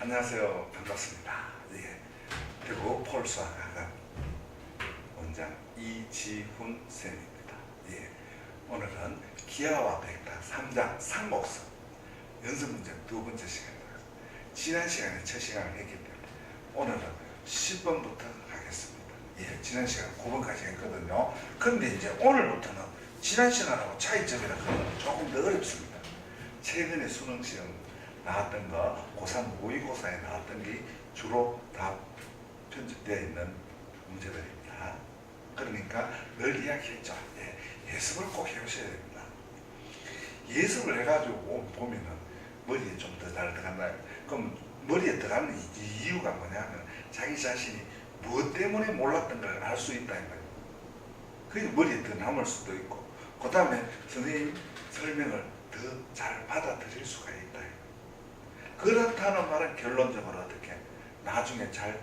안녕하세요. 반갑습니다. 예. 그리고 폴수학학원 원장 이지훈 쌤입니다. 예. 오늘은 기하와 벡터 3장 상곡선 연습 문제 두 번째 시간입니다. 지난 시간에 첫 시간을 했기 때문에 오늘은 10번부터 하겠습니다. 예. 지난 시간 9번까지 했거든요. 그런데 이제 오늘부터는 지난 시간하고 차이점이라 그러면 조금 더 어렵습니다. 최근에 수능 시험 나왔던 거, 고3 모의고사에 나왔던 게 주로 다 편집되어 있는 문제들입니다. 그러니까 늘 이야기했죠. 예습을 꼭 해오셔야 됩니다. 예습을 해가지고 보면은 머리에 좀 더 잘 들어간다. 그럼 머리에 들어가는 이유가 뭐냐면 자기 자신이 무엇 때문에 몰랐던 걸 알 수 있다. 그게 머리에 더 남을 수도 있고, 그 다음에 선생님 설명을 더 잘 받아들일 수가 있다. 그렇다는 말은 결론적으로 어떻게 나중에 잘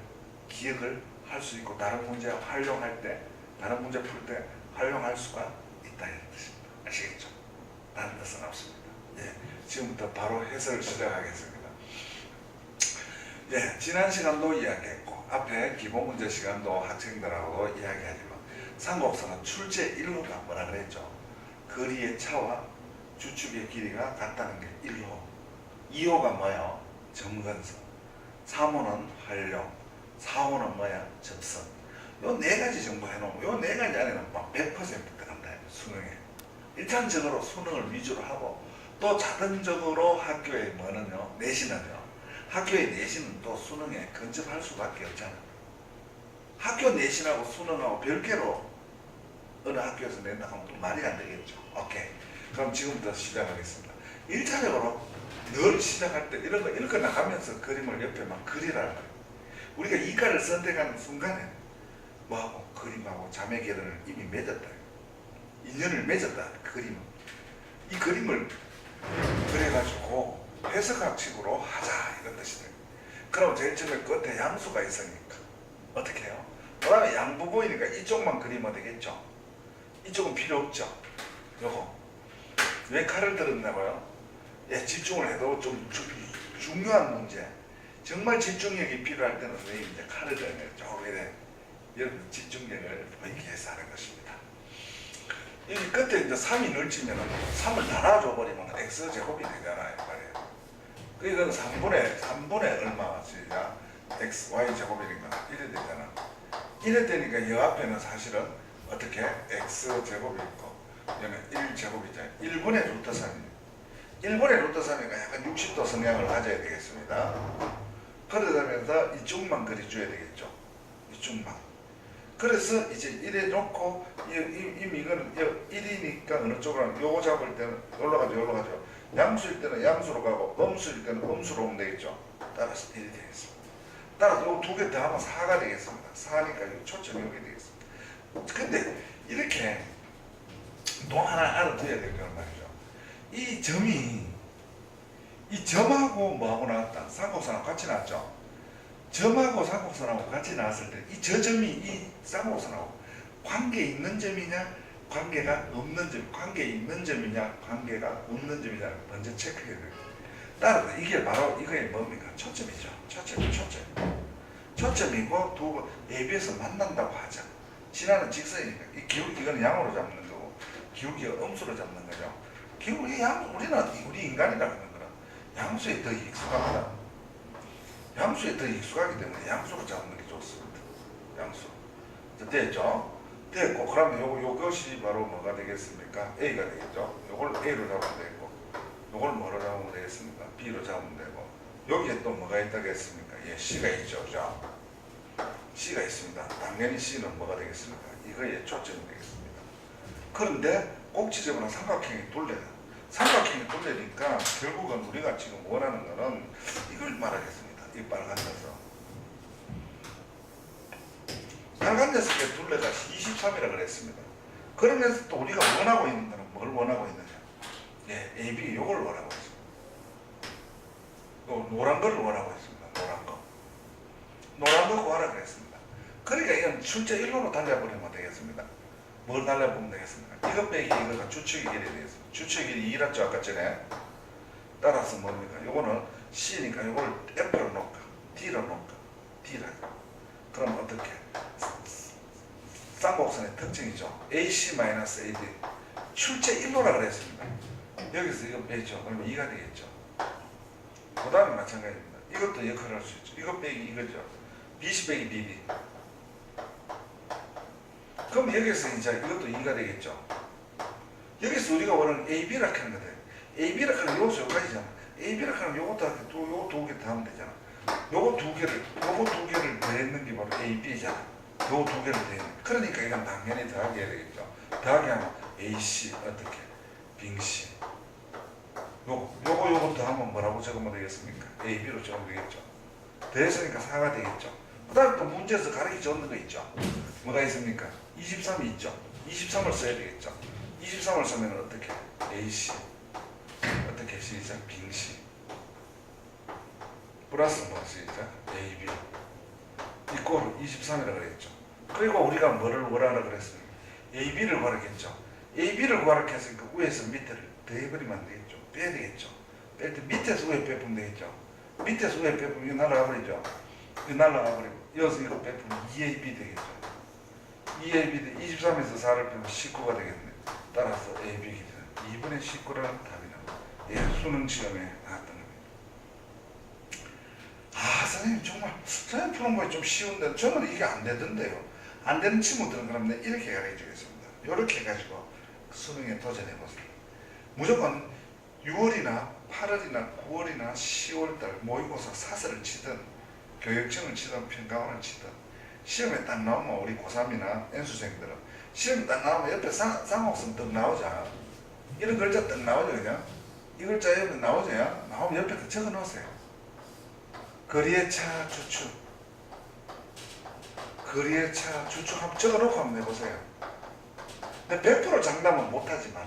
기억을 할 수 있고 다른 문제 활용할 때, 다른 문제 풀 때 활용할 수가 있다 이런 뜻입니다. 아시겠죠? 다른 뜻은 없습니다. 예, 지금부터 바로 해설을 시작하겠습니다. 예, 지난 시간도 이야기했고 앞에 기본 문제 시간도 학생들하고 이야기하지만 상곡선은 출제 1호가 뭐라 그랬죠? 거리의 차와 주축의 길이가 같다는 게 1호. 2호가 뭐야? 점근선. 3호는 활용. 4호는 뭐야? 접선. 요 네 가지 정도 해놓으면 요 네 가지 안에는 막 100% 들어간다. 수능에. 일차적으로 수능을 위주로 하고 또 자동적으로 학교의 뭐는요? 내신은요. 학교의 내신은 또 수능에 근접할 수밖에 없잖아. 학교 내신하고 수능하고 별개로 어느 학교에서 낸다 하면 또 말이 안 되겠죠. 오케이. 그럼 지금부터 시작하겠습니다. 1차적으로 늘 시작할 때 이런 거 읽어 나가면서 그림을 옆에 막 그리라는 거예요. 우리가 이과를 선택하는 순간에 뭐하고 그림하고 자매 결연을 이미 맺었다. 인연을 맺었다. 그림. 이 그림을 그래가지고 해석학식으로 하자 이런 뜻이 돼요. 그럼 제일 처음에 끝에 양수가 있으니까 어떻게 해요? 그 다음에 양부 보이니까 이쪽만 그리면 되겠죠. 이쪽은 필요 없죠. 요거 왜 칼을 들었냐고요? 예, 집중을 해도 좀 중요한 문제, 정말 집중력이 필요할 때는 선생님이 이제 칼을 들면 조금 여러분 집중력을 보이게 해서 하는 것입니다. 이 끝에 이제 3이 늘지면은 3을 나눠줘버리면 x제곱이 되잖아요. 말이에요. 이건 3분의 얼마 쓰자 x, y 제곱이니까 이래 되잖아. 이래 되니까 이 앞에는 사실은 어떻게 x제곱이 있고 얘는 1제곱이잖아요. 1분의 루트 3이에요. 1분의 루트 3이니까 약간 60도 성향을 가져야 되겠습니다. 그러면서 이쪽만 그려줘야 되겠죠. 이쪽만. 그래서 이제 이래 놓고 이미 이거는 1이니까 어느 쪽으로 요거 잡을 때는 올라가죠. 양수일 때는 양수로 가고 음수일 때는 음수로 오면 되겠죠. 따라서 1이 되겠습니다. 따라서 요 두 개 더하면 4가 되겠습니다. 4니까 초점이 여기 되겠습니다. 근데 이렇게 또 하나 알아둬야 될 거란 말이죠. 이 점이 이 점하고 뭐하고 나왔다? 쌍곡선하고 같이 나왔죠. 점하고 쌍곡선하고 같이 나왔을 때 이 저점이 이 쌍곡선하고 관계 있는 점이냐 관계가 없는 점, 관계 있는 점이냐 관계가 없는 점이냐 먼저 체크해야 돼요. 따라서 이게 바로 이거의 뭡니까? 초점이죠. 초점이고 두 AB에서 만난다고 하죠. 지나는 직선이니까 이 기울기 이거는 양으로 잡는 거고 기울기가 음수로 잡는 거죠. 기울기 양 우리는 우리 인간이라고 하는 거는 양수에 더 익숙합니다. 양수에 더 익숙하기 때문에 양수로 잡는 게 좋습니다. 양수. 됐죠? 됐고, 그러면 요것이 바로 뭐가 되겠습니까? A가 되겠죠? 요걸 A로 잡으면 되고, 요걸 뭐로 잡으면 되겠습니까? B로 잡으면 되고, 여기에 또 뭐가 있다겠습니까? 예, C가 있죠, 그죠? C가 있습니다. 당연히 C는 뭐가 되겠습니까? 이거에 초점이 되겠습니다. 그런데 꼭지점으로 삼각형이 둘레다. 삼각형이 둘레니까 결국은 우리가 지금 원하는 거는 이걸 말하겠습니다. 이 빨간 데서. 빨간 데서의 둘레가 23이라 그랬습니다. 그러면서 또 우리가 원하고 있는 거는 뭘 원하고 있느냐? 예, AB 요걸 원하고 있습니다. 또 노란 거를 원하고 있습니다. 노란 거 구하라 그랬습니다. 그러니까 이건 출제 1호로 달려버리면 되겠습니다. 뭘 달려보면 되겠습니까? 이것 빼기 이거가 주축의 길이 되겠습니다. 주축의 길이 2랐죠 아까 전에. 따라서 뭡니까? 요거는 C니까 요걸 F로 놓고 D로 놓을까? D라고. 그럼 어떻게? 쌍곡선의 특징이죠. AC-AB 출제 1로라 그랬습니다. 여기서 이거 빼죠. 그러면 2가 되겠죠. 그 다음에 마찬가지입니다. 이것도 역할을 할 수 있죠. 이거 빼기 이거죠. BC 빼기 BB. 그럼 여기서 이제 이것도 2가 되겠죠. 여기서 우리가 원하는 AB라 하는 거다. AB라 하는 요소 여기까지잖아. AB라 하는 요것도 하고 또 요거 두 개 더 하면 되잖아. 요거 두 개를 더했는 게 바로 AB잖아. 요거 두 개를 더했는. 그러니까 이건 당연히 더하기 해야 되겠죠. 더하기 하면 AC 어떻게? 빙C. 요거 더하면 뭐라고 적으면 되겠습니까? AB로 적으면 되겠죠. 더했으니까 4가 되겠죠. 그 다음 또 문제에서 가르쳐 줬는 거 있죠. 뭐가 있습니까? 23이 있죠. 23을 써야 되겠죠. 23을 쓰면 어떻게? AC 어떻게 시작? 빙시 플러스 뭐 시작? AB 이꼴 23이라고 그랬죠. 그리고 우리가 뭐를 구하라 그랬습니까? AB를 구하겠죠. AB를 구하라 했으니까 위에서 밑에를 더해버리면 안 되겠죠. 빼야 되겠죠. 뺄 때 밑에서 위에 빼면 되겠죠. 밑에서 위에 빼면 이거 날아가 버리죠. 이거 날아가 버리고 여기서 이거 빼면 2AB 되겠죠. 2AB 23에서 4를 빼면 19가 되겠네. 따라서 AB가 되는 2분의 19라는 답이 나옵니다. 예, 수능 시험에 나왔던 겁니다. 아, 선생님 정말 선생님 푸는 거에 좀 쉬운데 저는 이게 안 되던데요. 안 되는 친구들은 그럼 이렇게 가르쳐 주겠습니다. 이렇게 해가지고 수능에 도전해 보세요. 무조건 6월이나 8월이나 9월이나 10월달 모의고사 사설을 치든 교육청을 치든 평가원을 치든 시험에 딱 나오면 우리 고3이나 N수생들은 시험에 딱 나오면 옆에 쌍곡선 떡 나오자. 이런 글자 떡 나오죠, 그냥? 이 글자 옆에 나오죠? 나오면 옆에 적어 놓으세요. 거리의 차 주축. 거리의 차 주축 한번 적어 놓고 한번 해보세요. 근데 100% 장담은 못하지만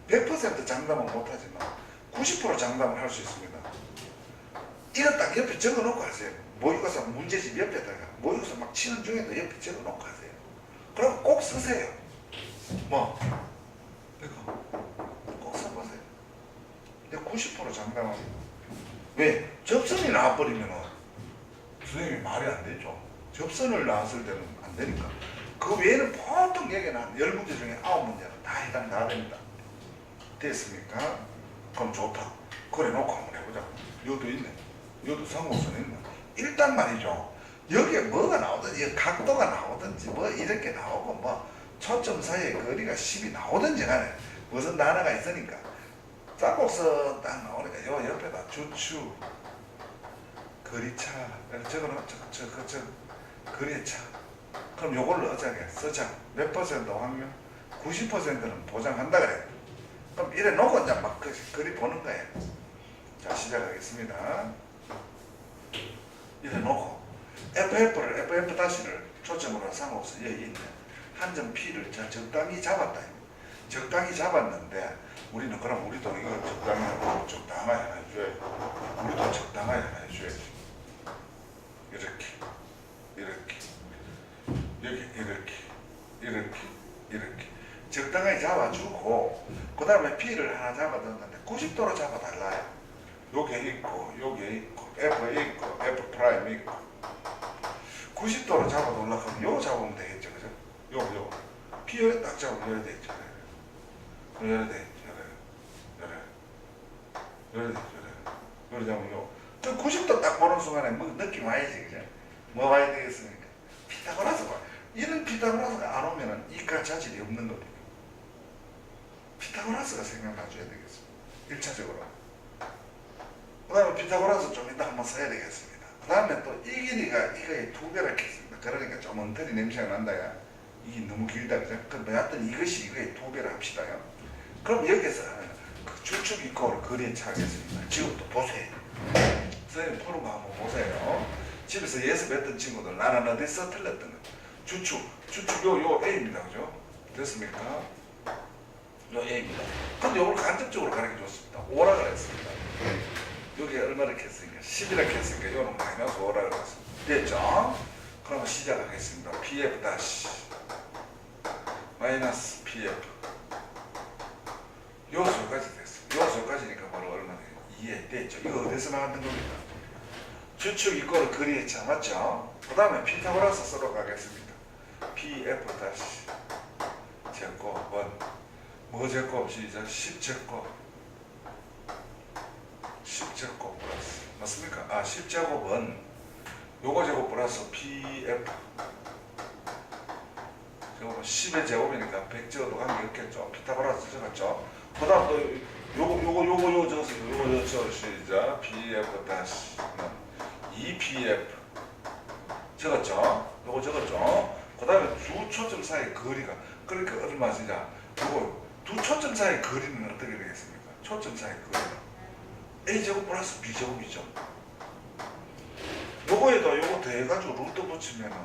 100% 장담은 못하지만 90% 장담을 할 수 있습니다. 이거 딱 옆에 적어 놓고 하세요. 모의고사 문제집 옆에다가 모의고사 막 치는 중에도 옆에 적어 놓고 하세요. 그럼 꼭 쓰세요. 뭐 이거 꼭 써보세요. 근데 90% 장담합니다. 왜? 접선이 나와버리면 선생님이 말이 안 되죠. 접선을 나왔을 때는 안 되니까. 그 외에는 보통 얘기는 한 10문제 중에 9문제는 다 해당 다 됩니다. 됐습니까? 그럼 좋다. 그래 놓고 한번 해보자. 요도 있네. 요도 상호선 있네. 일단 말이죠. 여기에 뭐가 나오든지 각도가 나오든지 뭐 이렇게 나오고 뭐 초점 사이의 거리가 10이 나오든지 간에 무슨 단어가 있으니까 쌍곡선 딱 나오니까 요 옆에다 주축 거리차 적어놓죠. 거리차. 그럼 요걸로 어쩌게 쓰자. 몇 퍼센트 확률? 90%는 보장한다 그래. 그럼 이래 놓고 이제 막 거리 보는 거예요. 자, 시작하겠습니다. 이래 놓고 FF-를 초점으로 상관없어. 여기 있네. 한 점 P를 적당히 잡았다. 적당히 잡았는데 우리는 그럼 우리도 이거 적당하게 하나 해줘야지. 우리도 적당하게 하나 해줘야지. 이렇게 이렇게 적당하게 잡아주고 그 다음에 P를 하나 잡아뒀는데 90도로 잡아달라요. 요게 있고 F 있고 F 프라임 있고 90도로 잡아놓으려고 하면 요거 잡으면 되겠죠. 그죠? 요거 P를 딱 잡으면 열어야 되겠죠. 열어야 돼. 열어야 잡으면 요 90도 딱 보는 순간에 뭐 느낌 와야지. 그죠? 뭐 와야 되겠습니까? 피타고라스가 이런 피타고라스가 안 오면은 이과 자질이 없는 겁니다. 피타고라스가 생각나줘야 되겠습니다. 1차적으로. 그 다음에 피타고라스 좀 이따 한번 써야 되겠습니다. 그 다음에 또 이 길이가 이거에 2배를 했습니다. 그러니까 좀 엉터리 냄새가 난다야. 이게 너무 길다 그죠? 그럼 여하튼 이것이 이거에 2배를 합시다요. 그럼 여기서 그 주축 이꼴 거리에 차겠습니다. 지금부터 보세요. 선생님 푸는 거 한번 보세요. 집에서 예습했던 친구들 나는 어디서 틀렸던 거. 주축 요 A입니다. 그죠? 됐습니까? 요 A입니다. 근데 요걸 간접적으로 가르쳐 줬습니다. 5라 그랬습니다. 여기 얼마를 했으니까 10이라 했으니까 요는 마이너스 5라 그랬습니다. 됐죠? 그럼 시작하겠습니다. PF 다시 마이너스 PF 요소까지 됐어요. 요소까지니까 바로 얼마나 2에 됐죠. 이거 어디서 나왔던 겁니까? 주축 이꼴 거리의 차 맞죠? 그 다음에 피타고라스 쓰러 가겠습니다. pf 다시 제곱 원 뭐 제곱 시작 10제곱 10제곱 플러스 맞습니까? 10제곱은 요거 제곱 플러스 pf 제곱은 10의 제곱이니까 100제곱도 관계없겠죠. 피타고라스 적었죠. 그 다음 또 요거 적었어요. 요거 적었죠. 시작 pf 다시 2pf 적었죠. 요거 적었죠. 그 다음에 두 초점 사이 거리가 그러니까 얼마지냐. 요거 두 초점 사이 거리는 어떻게 되겠습니까? 초점 사이 거리는 a제곱 플러스 b제곱이죠. 요거에다 요거 더해가지고 루트 붙이면은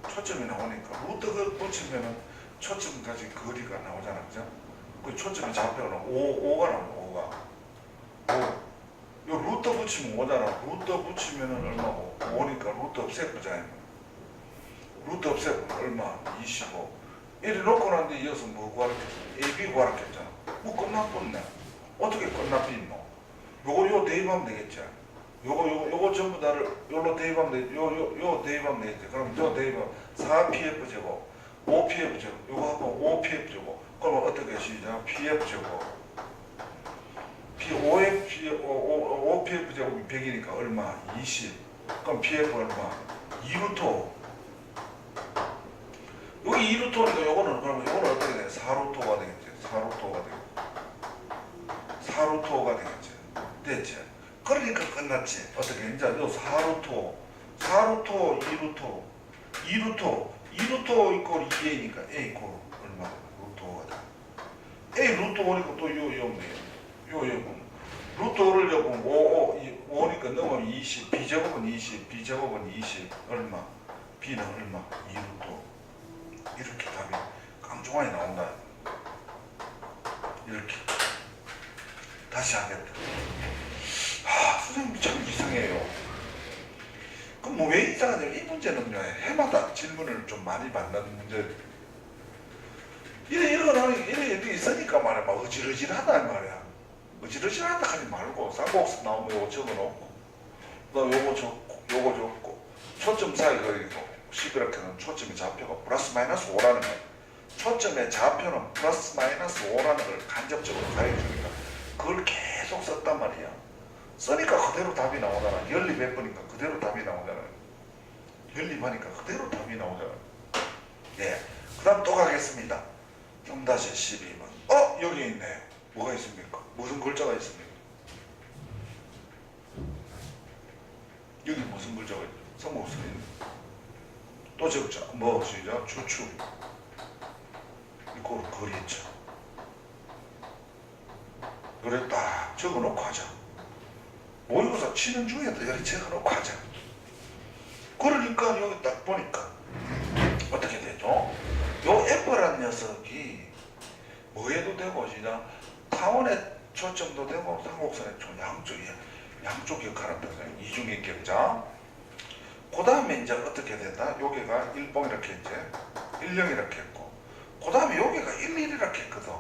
초점이 나오니까 루트 붙이면은 초점까지 거리가 나오잖아. 그죠? 그 초점이 좌표는 5가 나옵니다. 5가 5. 요 루트 붙이면 5잖아. 루트 붙이면은 얼마고? 5니까 루트 없애보자. 루트 없애보면 얼마? 25. 이래 놓고 난데 이어서 뭐 구하랬겠어? AB 구하랬겠잖아. 뭐 끝났겠네. 어떻게 끝났겠노? 요거 대입하면 되겠지. 요거 전부 다를 요로 대입하면 되겠지. 요 대입하면 되겠지. 그럼 요 대입하면 4pf 제곱 5pf 제곱 요거 하고 5pf 제곱 그럼 어떻게 시작? pf 제곱 P5pf 제곱이 100이니까 얼마? 20. 그럼 pf 얼마? 2루트 5. 여기 2루트니까 요거는 그러면 요거는 어떻게 돼? 4루트가 되겠지. 4루트가 되겠지. 4루트가 되겠지. 됐지? 그러니까 끝났지. 어떻게 이제 요 4루트 4루트 2루트 2루트 이꼴 2a니까 a 이꼴 얼마? 루트 5가 돼. a 루트 5니까 또 요 루트 5를 적으면 5니까 넘으면 20 b제곱은 20 b제곱은 20 얼마? b는 얼마? 2루트 이렇게 답이 깡종하게 나온다. 이렇게 다시 하겠다. 선생님 참 이상해요. 그럼 뭐 왜 이상하냐? 이 문제는요 해마다 질문을 좀 많이 받는 문제. 이래 있으니까 말이야 막 어질어질하다 말이야. 어질어질하다 하지 말고 쌍곡선 나오면 요거 적어놓고 너 요거 적고 초점 사이 그리고 11학기는 초점의 좌표가 플러스 마이너스 5라는 거예요. 초점의 좌표는 플러스 마이너스 5라는 걸 간접적으로 가르쳐주니까 그걸 계속 썼단 말이야. 쓰니까 그대로 답이 나오잖아. 연립해보니까 그대로 답이 나오잖아. 연립하니까 그대로 답이 나오잖아. 예. 그 다음 또 가겠습니다. 3-12번. 여기 있네요. 뭐가 있습니까? 무슨 글자가 있습니까? 여기 무슨 글자가 있죠? 성목선이 또 적자. 뭐 시작? 주축 이거 거리죠. 그래 딱 적어놓고 하자. 모의고사 치는 중에도 여기 적어놓고 하자. 그러니까 여기 딱 보니까 어떻게 되죠? 요 F라는 녀석이 뭐해도 되고 시작 타원의 초점도 되고 삼곡선의 양쪽 역할을 한다. 이중의 격자. 그 다음에 이제 어떻게 된다? 여기가 1봉 이렇게 했지. 1령 이렇게 했고 그 다음에 여기가 1, 1 이렇게 했거든.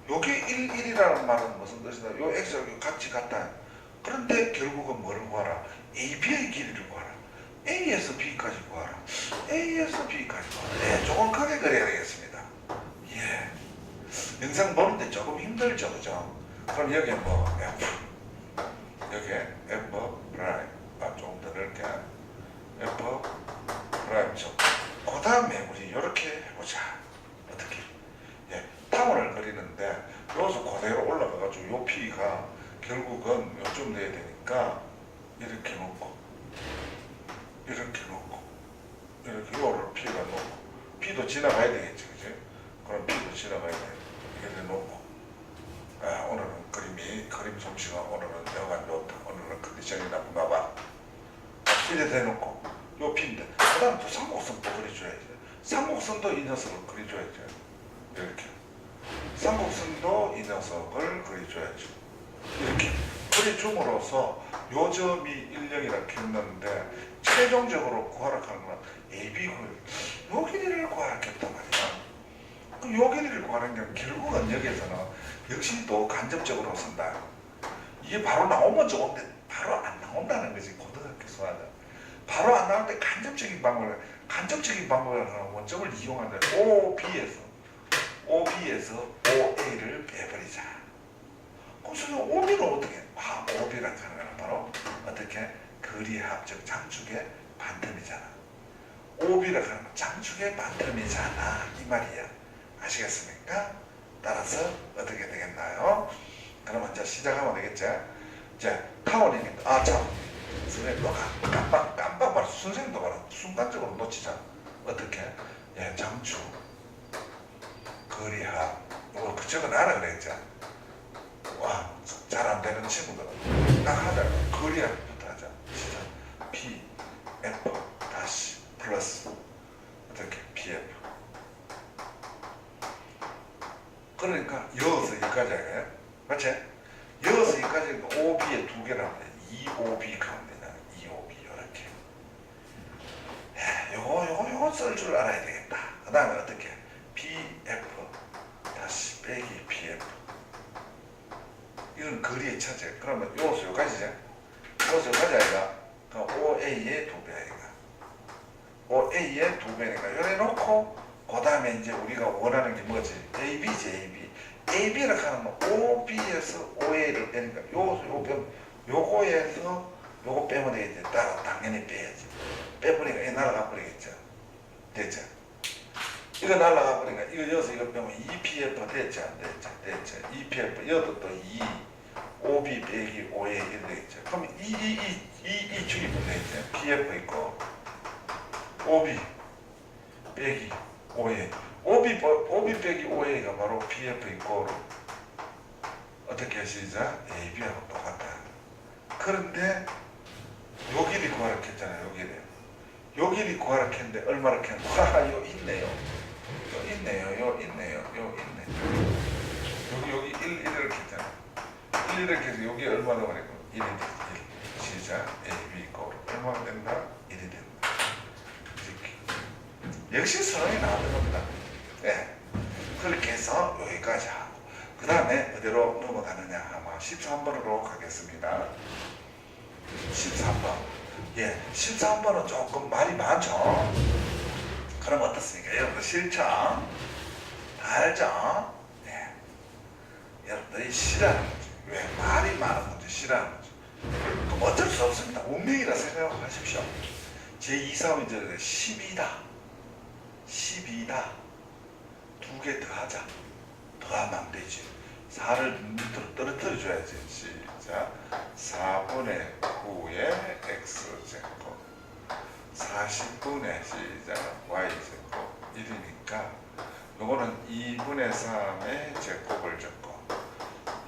요게 1, 1이라는 말은 무슨 뜻이다? 요 X하고 같이 같다. 그런데 결국은 뭐를 구하라? AB의 길이를 구하라. A에서 B까지 구하라. A에서 B까지 구하라. 네, 정확하게 그려야 되겠습니다. 예. 영상 보는데 조금 힘들죠, 그죠? 그럼 여기에 뭐 F 여기에 F 프라임 조금 더 넓게 F 프라임 그 다음에 우리 이렇게 해보자. 어떻게? 예, 타원을 그리는데 여기서 그대로 올라가가지고 요 P가 결국은 요쯤 돼야 되니까 이렇게 놓고 이렇게 요를 P가 놓고 P도 지나가야 되겠지, 그치? 그럼 P도 지나가야 돼. 이렇게 놓고 오늘은 그림 솜씨가 오늘은 여간 좋다. 오늘은 컨디션이 나쁜가 봐. 이래 대놓고 요 P인데 그 다음 또 삼곡선도 그려줘야지. 삼곡선도 이 녀석을 그려줘야지. 이렇게 삼곡선도 이 녀석을 그려줘야지. 이렇게 그려줌으로써 요 점이 1령이라 했는데 최종적으로 구하라 하는 건 AB 요 길이를 구하겠단 말이야. 요 길이를 구하는 게 결국은 여기에서는 역시 또 간접적으로 쓴다. 이게 바로 나오면 좋은데 바로 안 나온다는 거지. 고등학교 수학은 바로 안 나올 때 간접적인 방법을 하는 원점을 이용한다. OB에서 OA를 빼버리자. 그래서 OB는 어떻게? OB라는 거는 바로 어떻게? 거리의 합적 장축의 반틈이잖아. OB라고 하는 건 장축의 반틈이잖아 이 말이야. 아시겠습니까? 따라서 어떻게 되겠나요? 그러면 이제 시작하면 되겠죠? 이제 타원이니까 참 선생님 너 깜빡 봐라. 선생님도 봐라. 순간적으로 놓치자. 어떻게? 장축 거리합 이거 그쪽은 알아 그랬죠? 잘 안 되는 친구들은 딱 하자. 거리합부터 하자. 시작. P, F 다시 플러스 어떻게? PF 그러니까 여기서 여기까지 하게 맞지? 여기서 여기까지 OB에 두 개라면 돼. 2OB 가면 되잖아. 2OB 이렇게 요거 쓸 줄 알아야 되겠다. 그 다음에 어떻게? PF 다시 빼기 PF 이건 거리의 차제. 그러면 요수 여기까지지? 요수 여기까지 아이가? 그럼 OA의 2배 아이가? OA의 2배니까 요래 놓고 그 다음에 이제 우리가 원하는 게 뭐지? AB지 AB. AB라고 하는 건 OB에서 OA를 빼니까 요거에서 요거 빼면 되겠지. 따라 당연히 빼야지. 빼버리니까 얘 날아가 버리겠죠. 됐죠? 이거 날아가 버리니까 이거 여기서 이거 빼면 EPF 됐죠? 안 됐죠? 됐죠? EPF 여기도 또 2 OB 빼기 OA 이렇게 되겠죠. 그럼 이 축이 되겠죠? PF 있고 OB 빼기 OA OB 빼기 OA가 바로 PF 있고 어떻게 하시자? AB하고 똑같다. 그런데 요 길이 구하라 했잖아요. 요 길이 구하라 했는데 얼마나 했는데 요 있네요. 여기 1 이렇게 했잖아. 1 이렇게 해서 여기 얼마 더 가니까 1이 돼. 1 시작 AB 있고 얼마가 된다? 1이 된다. 이렇게 역시 수능이 나오는 겁니다. 네. 그렇게 해서 여기까지 하고 그 다음에 어디로 넘어가느냐 아마 13번으로 가겠습니다. 13번 13번은 조금 말이 많죠. 그럼 어떻습니까? 여러분들 실천 다 알죠? 네. 여러분들이 싫어하는 거지. 왜? 말이 많은 건지 싫어하는 거지. 그럼 어쩔 수 없습니다. 운명이라 생각하십시오. 제2사원절에 12다 두 개 더 하자. 더 하면 안 되지. 4를 밑으로 떨어뜨려 줘야지. 시작. 4분의 9의 x제곱 40분의 시작 y제곱 1이니까 요거는 2분의 3의 제곱을 적고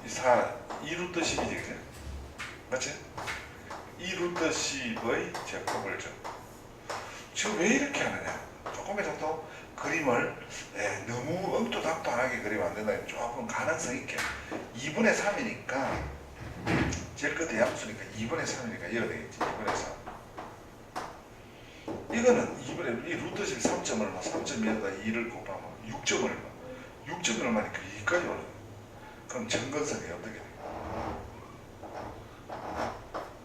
2루트 10이지 그죠? 맞지? 2루트 10의 제곱을 적고 지금 왜 이렇게 하느냐? 조금이라도 또 그림을 너무 엉뚱당통하게 그리면 안 된다. 조금 가능성 있게 2분의 3이니까 제일 끝에 양수니까 2분의 3이니까 이어야 되겠지. 2분의 3 이거는 2분의 이 루트 10 3점 얼마 3.2에다 2를 곱하면 6점 얼마 6점 얼마니까 2까지 올라요. 그럼 정근선이 어떻게 돼요?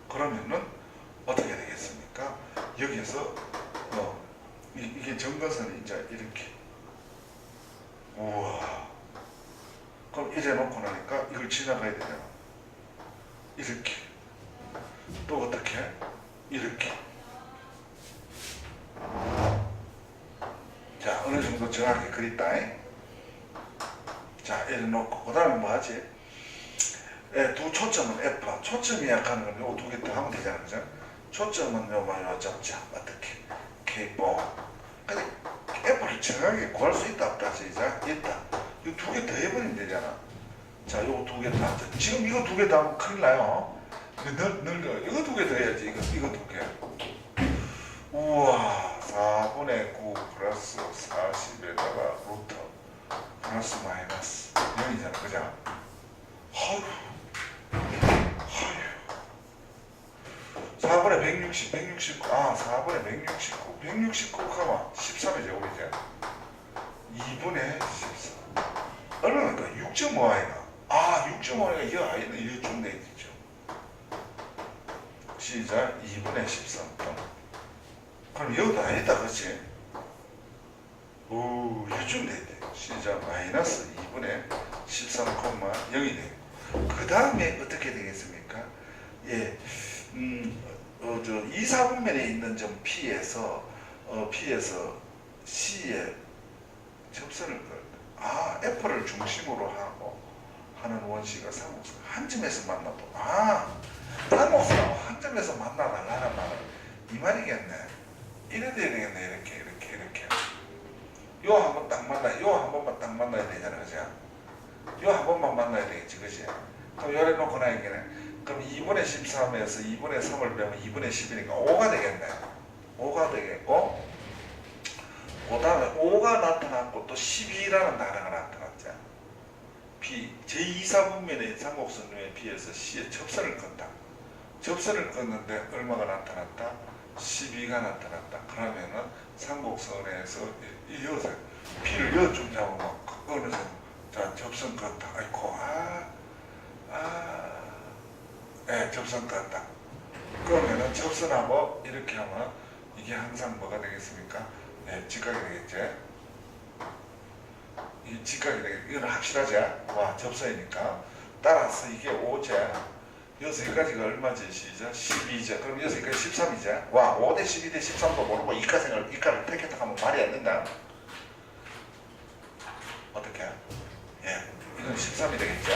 그러면은 어떻게 되겠습니까? 여기에서 이게 정근선이 이제 이렇게 우와 그럼 이래 놓고 나니까 이걸 지나가야 되잖아. 이렇게 또 어떻게 이렇게 자 어느 정도 정확히 그렸다. 자 이래 놓고 그 다음에 뭐 하지? 두 초점은 F 초점이 약하는 건 요 두 개 더 하면 되잖아. 그죠? 초점은 요 잡자 어떻게 K4 근데 F를 정확하게 구할 수 있다 없다 시작 있다. 이거 두 개 더 해버리면 되잖아. 자 요거 두 개 다 지금 이거 두 개 다 하면 큰일 나요. 이거 두 개 더 해야지. 이거 두 개. 우와 4분의 9 플러스 40에다가 루트 플러스 마이너스 0이잖아. 그죠? 허휴 4분의 169 4분의 169 가면 13의 제곱이죠. 2분의 14 얼마니까 6.5 아이가 6.5가 이 아이는 이거 좀 내겠죠. 시작 2분의 13. 그럼 여기도 아니다, 그렇지? 오, 이쯤 돼야 돼. 시작 마이너스 2분의 13,0이 돼. 그 다음에 어떻게 되겠습니까? 예, 저 2, 4분면에 있는 점 P에서 C에 접선을 F를 중심으로 하고 하는 원시가 삼국선 한 점에서 만나도 삼국선하고 한 점에서 만나달라는 말은 이 말이겠네. 이래 돼야 되겠네. 이렇게 요 한 번 딱 요 한 번만 딱 만나야 되잖아, 그죠? 요 한 번만 만나야 되겠지, 그지? 그럼 요래 놓고 나니까는 그럼 2분의 13에서 2분의 3을 빼면 2분의 10이니까 5가 되겠네. 5가 되겠고, 그 다음에 5가 나타났고 또 12라는 단어가 나타났죠. 제2, 4분면의 삼곡선의 B에서 C에 접선을 건다. 접선을 껐는데 얼마가 나타났다? 12가 나타났다. 그러면은 삼곡선에서 이어서 P를 여좀 잡으면 어느 정도 자 접선 껐다. 아이고 접선 껐다. 그러면은 접선하고 이렇게 하면 이게 항상 뭐가 되겠습니까? 네, 직각이 되겠지. 이 직각이 되겠지. 이건 확실하지? 와, 접선이니까. 따라서 이게 5제. 여기서 여기까지가 얼마지? 시작 12제. 그럼 여기서 여기까지 13이제. 와, 5대 12대 13도 모르고 이과를 택했다 하면 말이 안 된다. 어떻게? 예, 이건 13이 되겠죠.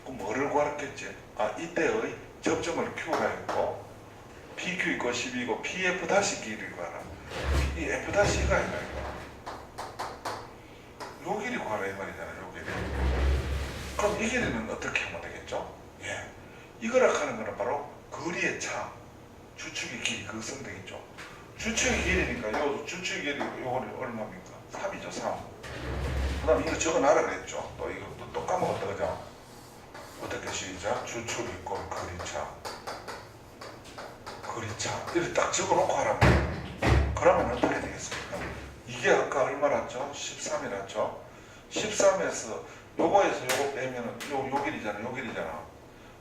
그럼 뭐를 구하겠지? 이때의 접점을 Q가 있고 PQ 있고 12고 PF 다시 길이를 구하라. 이 F-가 아니라 요 길이 구하라 이 말이잖아. 요 길이. 그럼 이 길이는 어떻게 하면 되겠죠? 예, 이거라 하는 거는 바로 거리의 차, 주축의 길이 그것은 되겠죠. 주축의 길이니까 요 주축의 길이 요거는 얼마입니까? 3이죠. 3. 그 다음에 이거 적어놔라 그랬죠. 또 이거 또 까먹었다, 그죠? 어떻게 시작? 주축 있고 거리차 이렇게 딱 적어놓고 하라면 그러면 어떻게 되겠습니까? 이게 아까 얼마 났죠? 13이랐죠? 13에서 요거에서 요거 빼면은 요 길이잖아. 요 길이잖아.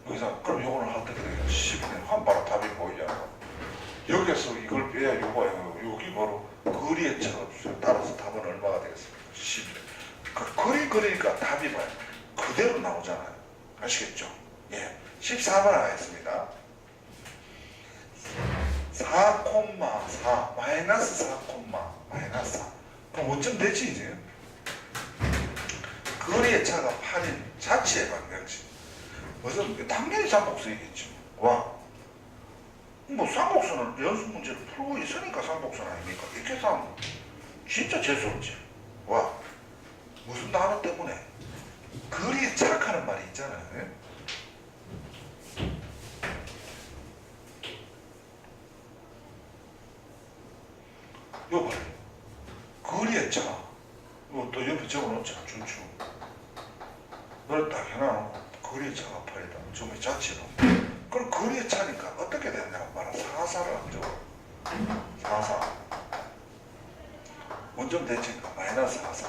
여기서 그럼 요거는 어떻게 되겠어? 10이네. 한 바로 답이 보이잖아. 여기에서 이걸 빼야 요거예요. 여기 바로 거리의 차가 따라서 답은 얼마가 되겠습니까? 10이네. 거리니까 답이 봐요. 그대로 나오잖아요. 아시겠죠? 예. 14번 하겠습니다. 4,4 마이너스 4, 마이너스 4. 그럼 어쩜 되지 이제? 거리의 차가 8인 자체의 방정식. 무슨 당연히 삼곡선이겠지. 와, 뭐 삼곡선을 연습 문제를 풀고 있으니까 삼곡선 아닙니까? 이렇게 하면 진짜 재수없지. 와, 무슨 단어 때문에? 거리의 차라는 말이 있잖아요. 네? 요 봐요. 거리의 차. 또 옆에 적어놓자. 주축. 너를 딱 해놔놓고 거리의 차가 8이다. 좀 자체로. 그럼 거리의 차니까 어떻게 되느냐고 말아. 4,4를 안 적어. 4,4. 원점 대칭가 마이너스 4,4.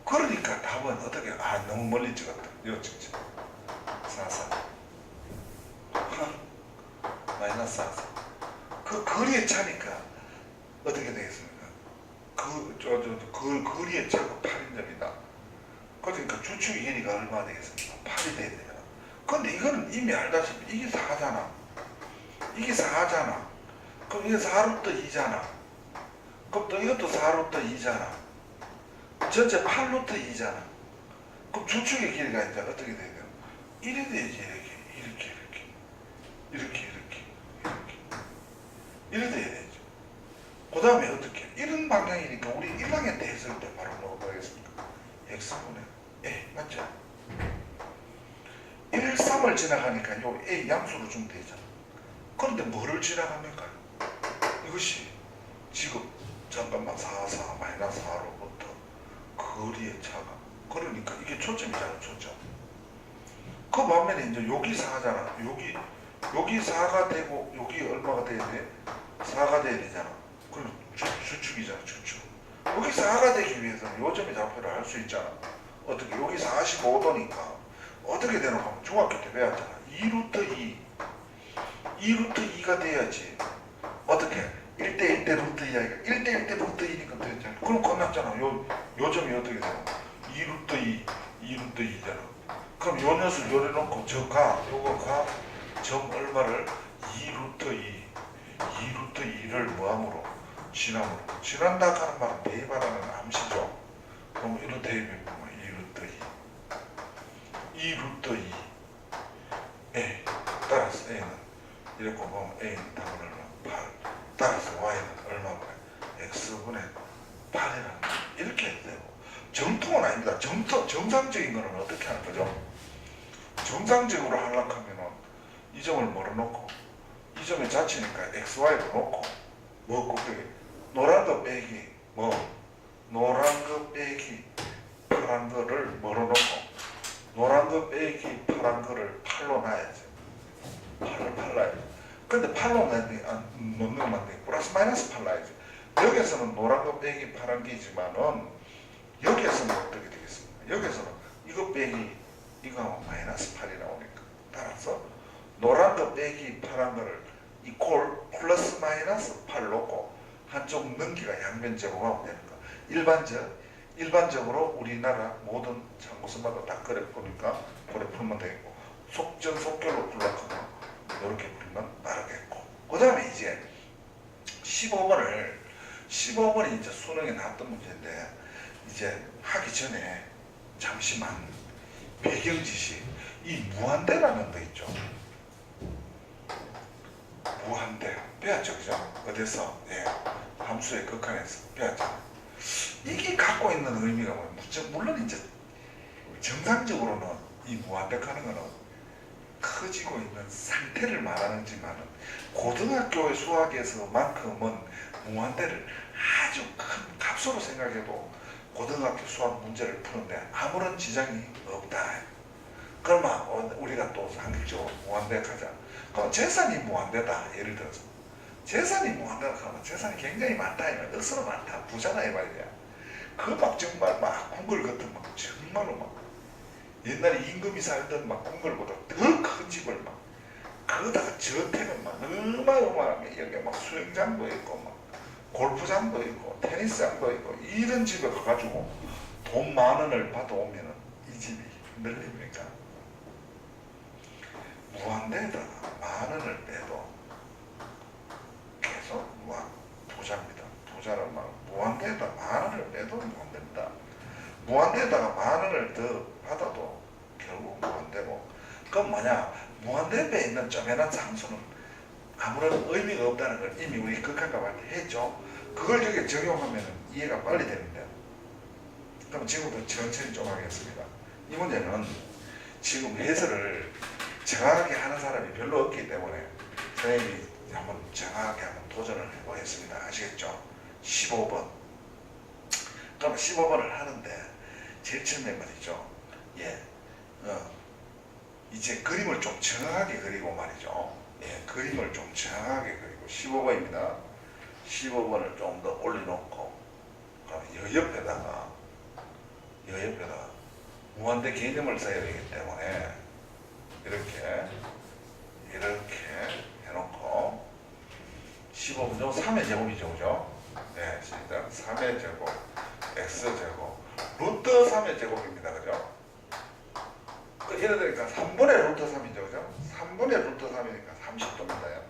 그러니까 답은 어떻게 너무 멀리 찍었다. 이거 찍지. 4,4. 마이너스 4,4. 그 거리의 차니까 어떻게 되겠습니까? 거리의 차가 8인점이다. 그러니까 주축의 길이가 얼마나 되겠습니까? 8이 돼야 되잖아. 근데 이거는 이미 알다시피 이게 4잖아. 이게 4잖아. 그럼 이게 4루트 2잖아. 그럼 또 이것도 4루트 2잖아. 전체 8루트 2잖아. 그럼 주축의 길이가 이제 어떻게 돼야 돼요? 1이 돼야지. 이렇게 돼야 되죠. 그 다음에 어떻게? 이런 방향이니까 우리 1학년 때 했을 때 바로 넣어보겠습니까? x분의 a 맞죠? 1, 3을 지나가니까 요 a 양수로 주면 되잖아. 그런데 뭐를 지나갑니까? 이것이 지금 잠깐만 4, 4 마이너스 4로부터 거리의 차가 그러니까 이게 초점이잖아. 초점. 그 반면에 이제 여기 4잖아. 여기 4가 되고 여기 얼마가 돼야 돼? 4가 돼야 되잖아. 그럼 주축이잖아. 주축. 여기 4가 되기 위해서는 요점의 좌표를 알 수 있잖아. 어떻게? 여기 45도니까 어떻게 되는 가 중학교 때 배웠잖아. 2루트 2 2루트 2가 돼야지. 어떻게? 1대 1대 루트 2가 1대 1대 루트 2니까 되잖아. 그럼 끝났잖아. 요 점이 어떻게 되나? 2루트 2, 2루트 2잖아. 그럼 요 녀석 요래놓고 요거 가, 점 얼마를? 2루트 2, 2루트 2를 뭐함으로? 진함으로. 진한다 하는 말은 대입하라는 암시죠. 그럼 이런 대입해 보면 2루트 2, 2루트 2, A 따라서 A는 이렇게 보면 A는 답은 얼마? 8. 따라서 Y는 얼마분의? X분의 8이라는 이렇게 해도 되고, 정통은 아닙니다. 정상적인 거는 어떻게 하는 거죠? 정상적으로 하려고 하면은 이 점을 뭐로 놓고, 이 점의 자체니까 XY로 놓고, 뭐 곱하기 노란 거 빼기 노란 거 빼기 파란 거를 뭐로 놓고, 노란 거 빼기 파란 거를 8로 놔야지. 8을 팔라야지. 근데 8로 넣는 것만 돼. 플러스 마이너스 8 놔야지. 여기에서는 노란 거 빼기 파란 게지만은 여기에서는 어떻게 되겠습니까? 여기에서는 이거 빼기 이거 하면 마이너스 8이 나오니까, 따라서 노란 거 빼기 파란 거를 이퀄 플러스 마이너스 8 놓고 한쪽 넘기가 양변 제곱하면 되는 거. 일반적으로 우리나라 모든 참고서마다 다 그래 보니까 그래 풀면 되겠고, 속전속결로 풀락하면 이렇게 풀면 빠르겠고, 그 다음에 이제 15번이 이제 수능에 나왔던 문제인데, 이제 하기 전에 잠시만 배경지식, 이 무한대라는 거 있죠. 무한대 배웠죠, 그죠? 어디서? 예, 함수의 극한에서 배웠죠. 이게 갖고 있는 의미가 뭐예요? 물론 이제 정상적으로는 이 무한대하는 거는 커지고 있는 상태를 말하는지만은, 고등학교의 수학에서만큼은 무한대를 아주 큰 값으로 생각해도 고등학교 수학 문제를 푸는데 아무런 지장이 없다. 그러면 우리가 또 상식적으로 무한대 하자. 그럼 재산이 무한대다. 예를 들어서 재산이 무한대다 하면 재산이 굉장히 많다. 억수로 많다. 부자다 이 말이야. 그 막 정말 막 궁궐 같은 막 정말로 막 옛날에 임금이 살던 막 궁궐보다 더 큰 집을 막, 거기다가 저택은 막 어마어마하게 여기 막 수영장도 있고 막 골프장도 있고 테니스장도 있고 이런 집에 가가지고 돈 10,000원을 받아오면은 이 집이 늘립니까? 무한대에다가 10,000원을 빼도 계속 부자입니다. 부자는 막 무한대에다 10,000원을 빼도 무한대입니다. 무한대에다가 10,000원을 더 받아도 결국 무한대고, 그럼 뭐냐? 무한대에 있는 쪼매난 상수는 아무런 의미가 없다는 걸 이미 우리 극한값 할 때 했죠. 그걸 여기에 적용하면 이해가 빨리 되는데, 그럼 지금부터 천천히 좀 하겠습니다. 이 문제는 지금 해설을 정확하게 하는 사람이 별로 없기 때문에 선생님이 한번 정확하게 한번 도전을 해보겠습니다. 아시겠죠? 15번. 그럼 15번을 하는데 제일 처음에 말이죠. 예, 이제 그림을 좀 정확하게 그리고 말이죠. 예, 그림을 좀 정확하게 그리고 15번입니다. 15번을 좀 더 올려놓고, 여 옆에다가 무한대 개념을 써야 되기 때문에 이렇게 해놓고 15분 3의 제곱이죠, 그죠? 네, 시작. 3의 제곱, x제곱, 루트 3의 제곱입니다, 그죠? 예를 들니까 3분의 루트 3이죠, 그죠? 3분의 루트 3이니까 30도입니다.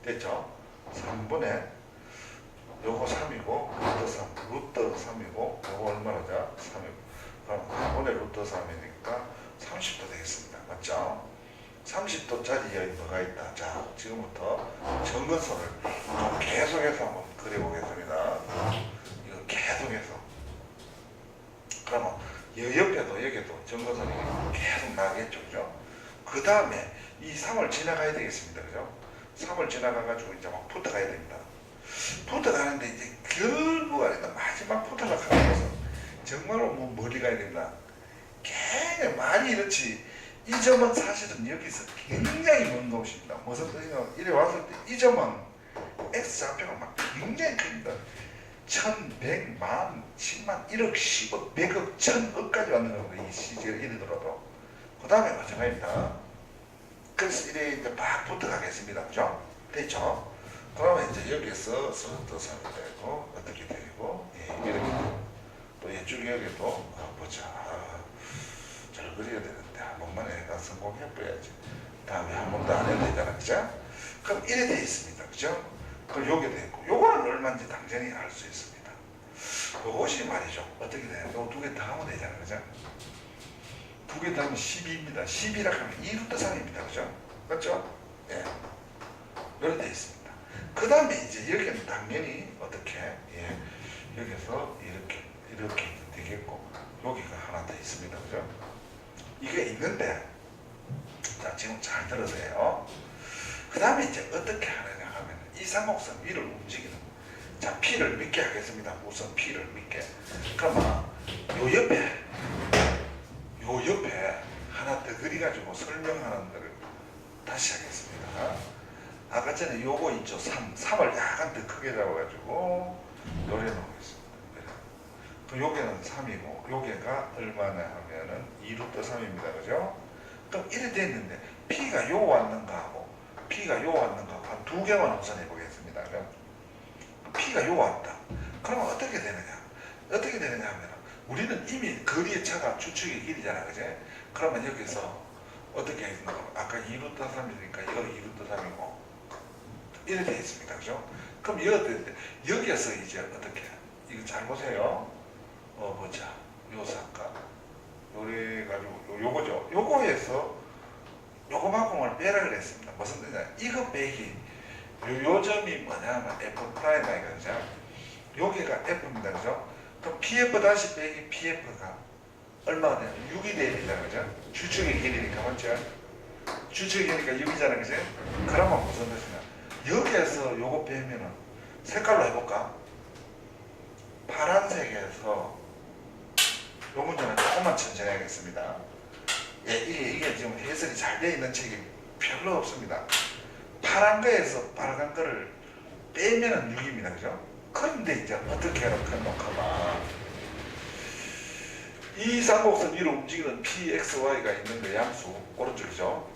됐죠? 3분의 요거 3이고 루트 3이고 요거 얼마나죠? 3이고, 그럼 3분의 루트 3이니까 30도 되겠습니다. 맞죠? 30도짜리 여기 뭐가 있다. 자, 지금부터 정근선을 좀 계속해서 한번 그려보겠습니다. 이거 계속해서. 그러면 옆에도 여기도 정근선이 계속 나겠죠, 그죠? 그 다음에 이 3을 지나가야 되겠습니다, 그죠? 3을 지나가가지고 이제 막 붙어가야 됩니다. 붙어가는데 이제 결국 아니다 마지막 붙어가 가는 것은 정말로 멀리 가야 됩니다. 굉장히 말이 이렇지. 이 점은 사실은 여기서 굉장히 먼 곳입니다. 무슨 뜻이냐면, 이래 왔을 때 이 점은 X좌표가 막 굉장히 큽니다. 1,100, 10,000, 10,000, 1억, 10억, 100억, 1,000억까지 왔는 겁니다. 이 시제가 이래 들어도. 그 다음에 마찬가지입니다. 그래서 이래 이제 막 붙어가겠습니다. 그죠? 됐죠? 그러면 이제 여기서 서도삼이 되고 어떻게 되고 이렇게 또 이쪽 여기도 보자. 잘 그려야 되는데 한 번만 내가 성공해 봐야지. 다음에 한 번도 안 해도 되잖아. 그죠? 그럼 이래 돼 있습니다. 그죠? 그럼 요게 돼 있고 요거는 얼마인지 당연히 알 수 있습니다. 요것이 말이죠. 어떻게 돼요? 요 두 개 다 하면 되잖아. 그죠? 두 개 다 하면 12입니다. 12라 하면 2루트 3입니다. 그죠? 맞죠? 예. 이렇게 돼 있습니다. 그 다음에 이제 여기는 당연히 어떻게, 예. 여기서 이렇게 되겠고, 여기가 하나 더 있습니다. 그죠? 이게 있는데, 자, 지금 잘 들으세요. 그 다음에 이제 어떻게 하느냐 하면, 이 삼곡선 위를 움직이는, 자, P를 믿게 하겠습니다. 우선 P를 믿게. 그러면, 요 옆에 하나 더 그려가지고 설명하는 거를 다시 하겠습니다. 아까 전에 요거 있죠. 3을 약간 더 크게 잡아가지고 요래 놓겠습니다. 그 요게는 3이고 요게가 얼마나 하면은 2루트 3입니다. 그죠? 그럼 이래 됐는데 P가 요 왔는가 하고 P가 요 왔는가 하고 한 두 개만 우선 해보겠습니다. 그럼 P가 요 왔다. 그러면 어떻게 되느냐? 어떻게 되느냐 하면 우리는 이미 거리의 차가 추측의 길이잖아. 그제? 그러면 여기서 어떻게 했나? 아까 2루트 3이니까 여기 2루트 3이고 이렇게 되어 있습니다. 그죠? 그럼 여기에서 이제 어떻게 이거 잘 보세요. 보자. 요 사각 요래 가지고 요거죠. 요거에서 요거만큼을 빼라 그랬습니다. 무슨 뜻이냐? 이거 빼기 요 점이 뭐냐면 F 프라임 아이가 그죠? 여기가 F입니다. 그죠? 그럼 PF 다시 빼기 PF가 얼마가 돼요? 6이 됩니다. 그죠? 주축의 길이니까 맞죠? 주축의 길이니까 6이잖아. 그죠? 그러면 무슨 뜻이냐? 여기에서 요거 빼면은 색깔로 해볼까? 파란색에서 요 문제는 조금만 천천히 하겠습니다. 예, 이게 지금 해설이 잘 되어 있는 책이 별로 없습니다. 파란 거에서 빨간 거를 빼면은 6입니다. 그죠? 그런데 이제 어떻게 해놓고 이 삼곡선 위로 움직이는 PXY가 있는 거 양수 오른쪽이죠.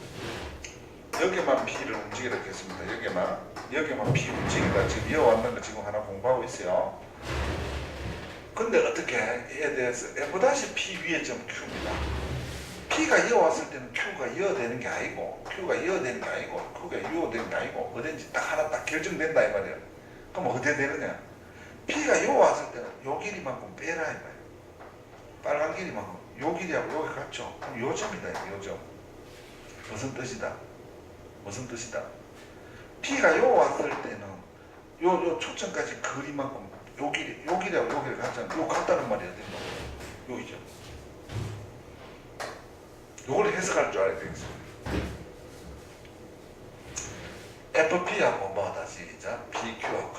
여기만 P를 움직이라 했습니다. 여기만 P 움직이다. 지금 이어왔는 거 지금 하나 공부하고 있어요. 근데 어떻게 얘에 대해서 F-P 위에 점 Q입니다. P가 이어왔을 때는 Q가 이어되는 게 아니고 Q가 이어되는 게 아니고 Q가 이어되는 게 아니고 어딘지 딱 하나 딱 결정된다 이 말이에요. 그럼 어디에 되느냐? P가 이어왔을 때는 요 길이만큼 빼라 이 말이에요. 빨간 길이만큼 요 길이하고 여기 같죠? 그럼 요 점이다 요 점. 무슨 뜻이다? 무슨 뜻이다? P가 요 왔을 때는 요 초점까지 거리만큼 요 길이하고 요 길이 같잖아. 요 같다는 말이야. 여기죠. 요걸 해석할 줄 알아야 되겠습니다. FP하고 뭐다 시작 PQ하고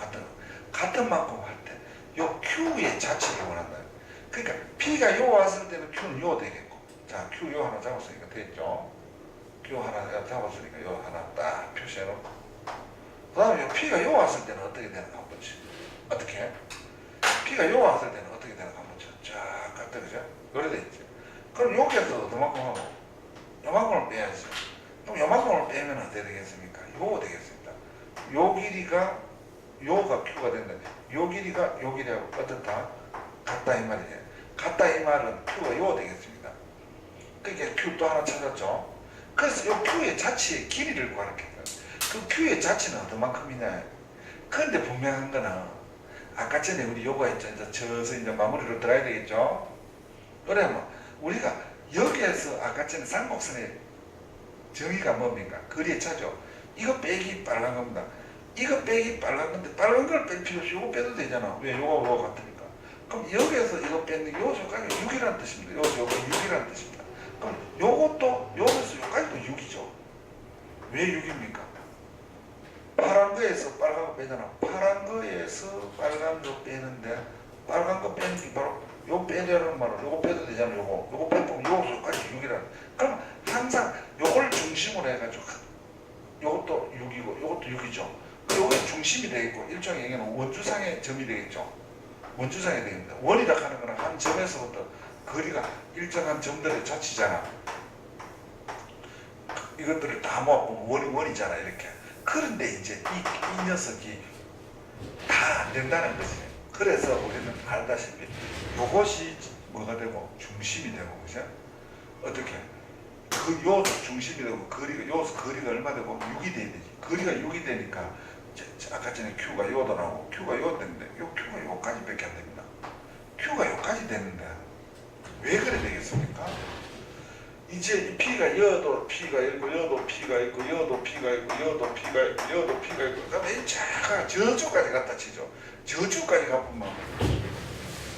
같은 만큼 할 때 요 Q의 자체를 원한다. 그러니까 P가 요 왔을 때는 Q는 요 되겠고, 자 Q 요 하나 잡았으니까 됐죠. Q 하나 잡았으니까 요 하나 딱 표시해놓고, 그 다음에 P가 요 왔을 때는 어떻게 되는가 한번 보지. 어떻게? P가 요 왔을 때는 어떻게 되는가 한번 보죠. 쫙 갔다 그죠? 요래 돼 있지. 그럼 여기에서 요만큼 하고 요만큼을 빼야지. 그럼 요만큼을 빼면 어떻게 되겠습니까? 요거 되겠습니다. 요 길이가 요가 Q가 된다. 요 길이가 요 길이하고 어떻다? 같다 이 말이에요. 같다 이 말은 Q가 요 되겠습니다. 그러니까 Q 또 하나 찾았죠. 그래서 요 Q의 자체의 길이를 구하겠다. 그 Q의 자체는 어떤만큼이냐. 그런데 분명한 거는 아까 전에 우리 요거가 있죠. 이제 저서 이제 마무리로 들어야 되겠죠. 그러면 우리가 여기에서 아까 전에 삼곡선의 정의가 뭡니까? 거리의 차죠. 이거 빼기 빨간 겁니다. 이거 빼기 빨간 건데 빨간 걸 뺄 필요 없이 요거 빼도 되잖아. 왜? 요거 같으니까. 그럼 여기에서 이거 뺐는 요 조각이 6이라는 뜻입니다. 요거 6이라는 뜻입니다. 그럼 요것도 여기서 요까지도 6이죠. 왜 6입니까? 파란 거에서 빨간 거 빼잖아. 파란 거에서 빨간 거 빼는데 빨간 거 빼는 게 바로 요 빼려는 말은 요거 빼도 되잖아. 요거 빼보면 요거까지 6이라는. 그럼 항상 요걸 중심으로 해가지고 요것도 6이고 요것도 6이죠. 요게 중심이 되겠고 일종의 얘기는 원주상의 점이 되겠죠. 원주상이 되겠습니다. 원이라 하는 거는 한 점에서부터 거리가 일정한 점들의 자치잖아. 이것들을 다 모아보면 원이잖아 이렇게. 그런데 이제 이 녀석이 다 안 된다는 거지. 그래서 우리는 알다시피 이것이 뭐가 되고 중심이 되고, 그죠? 어떻게? 그 요소 중심이 되고 요소 거리가 얼마 되고 6이 돼야 되지. 거리가 6이 되니까 아까 전에 Q가 요도 나오고 Q가 요 되는데 요 Q가 요까지밖에 안 됩니다. Q가 요까지 되는데 왜 그래 되겠습니까? 이제 P가 여도 P가 있고 여도 P가 있고 여도 P가 있고 여도 P가 있고 여도 P가 있고 그다음에 이 차가 저쪽까지 갖다 치죠. 저쪽까지 가보면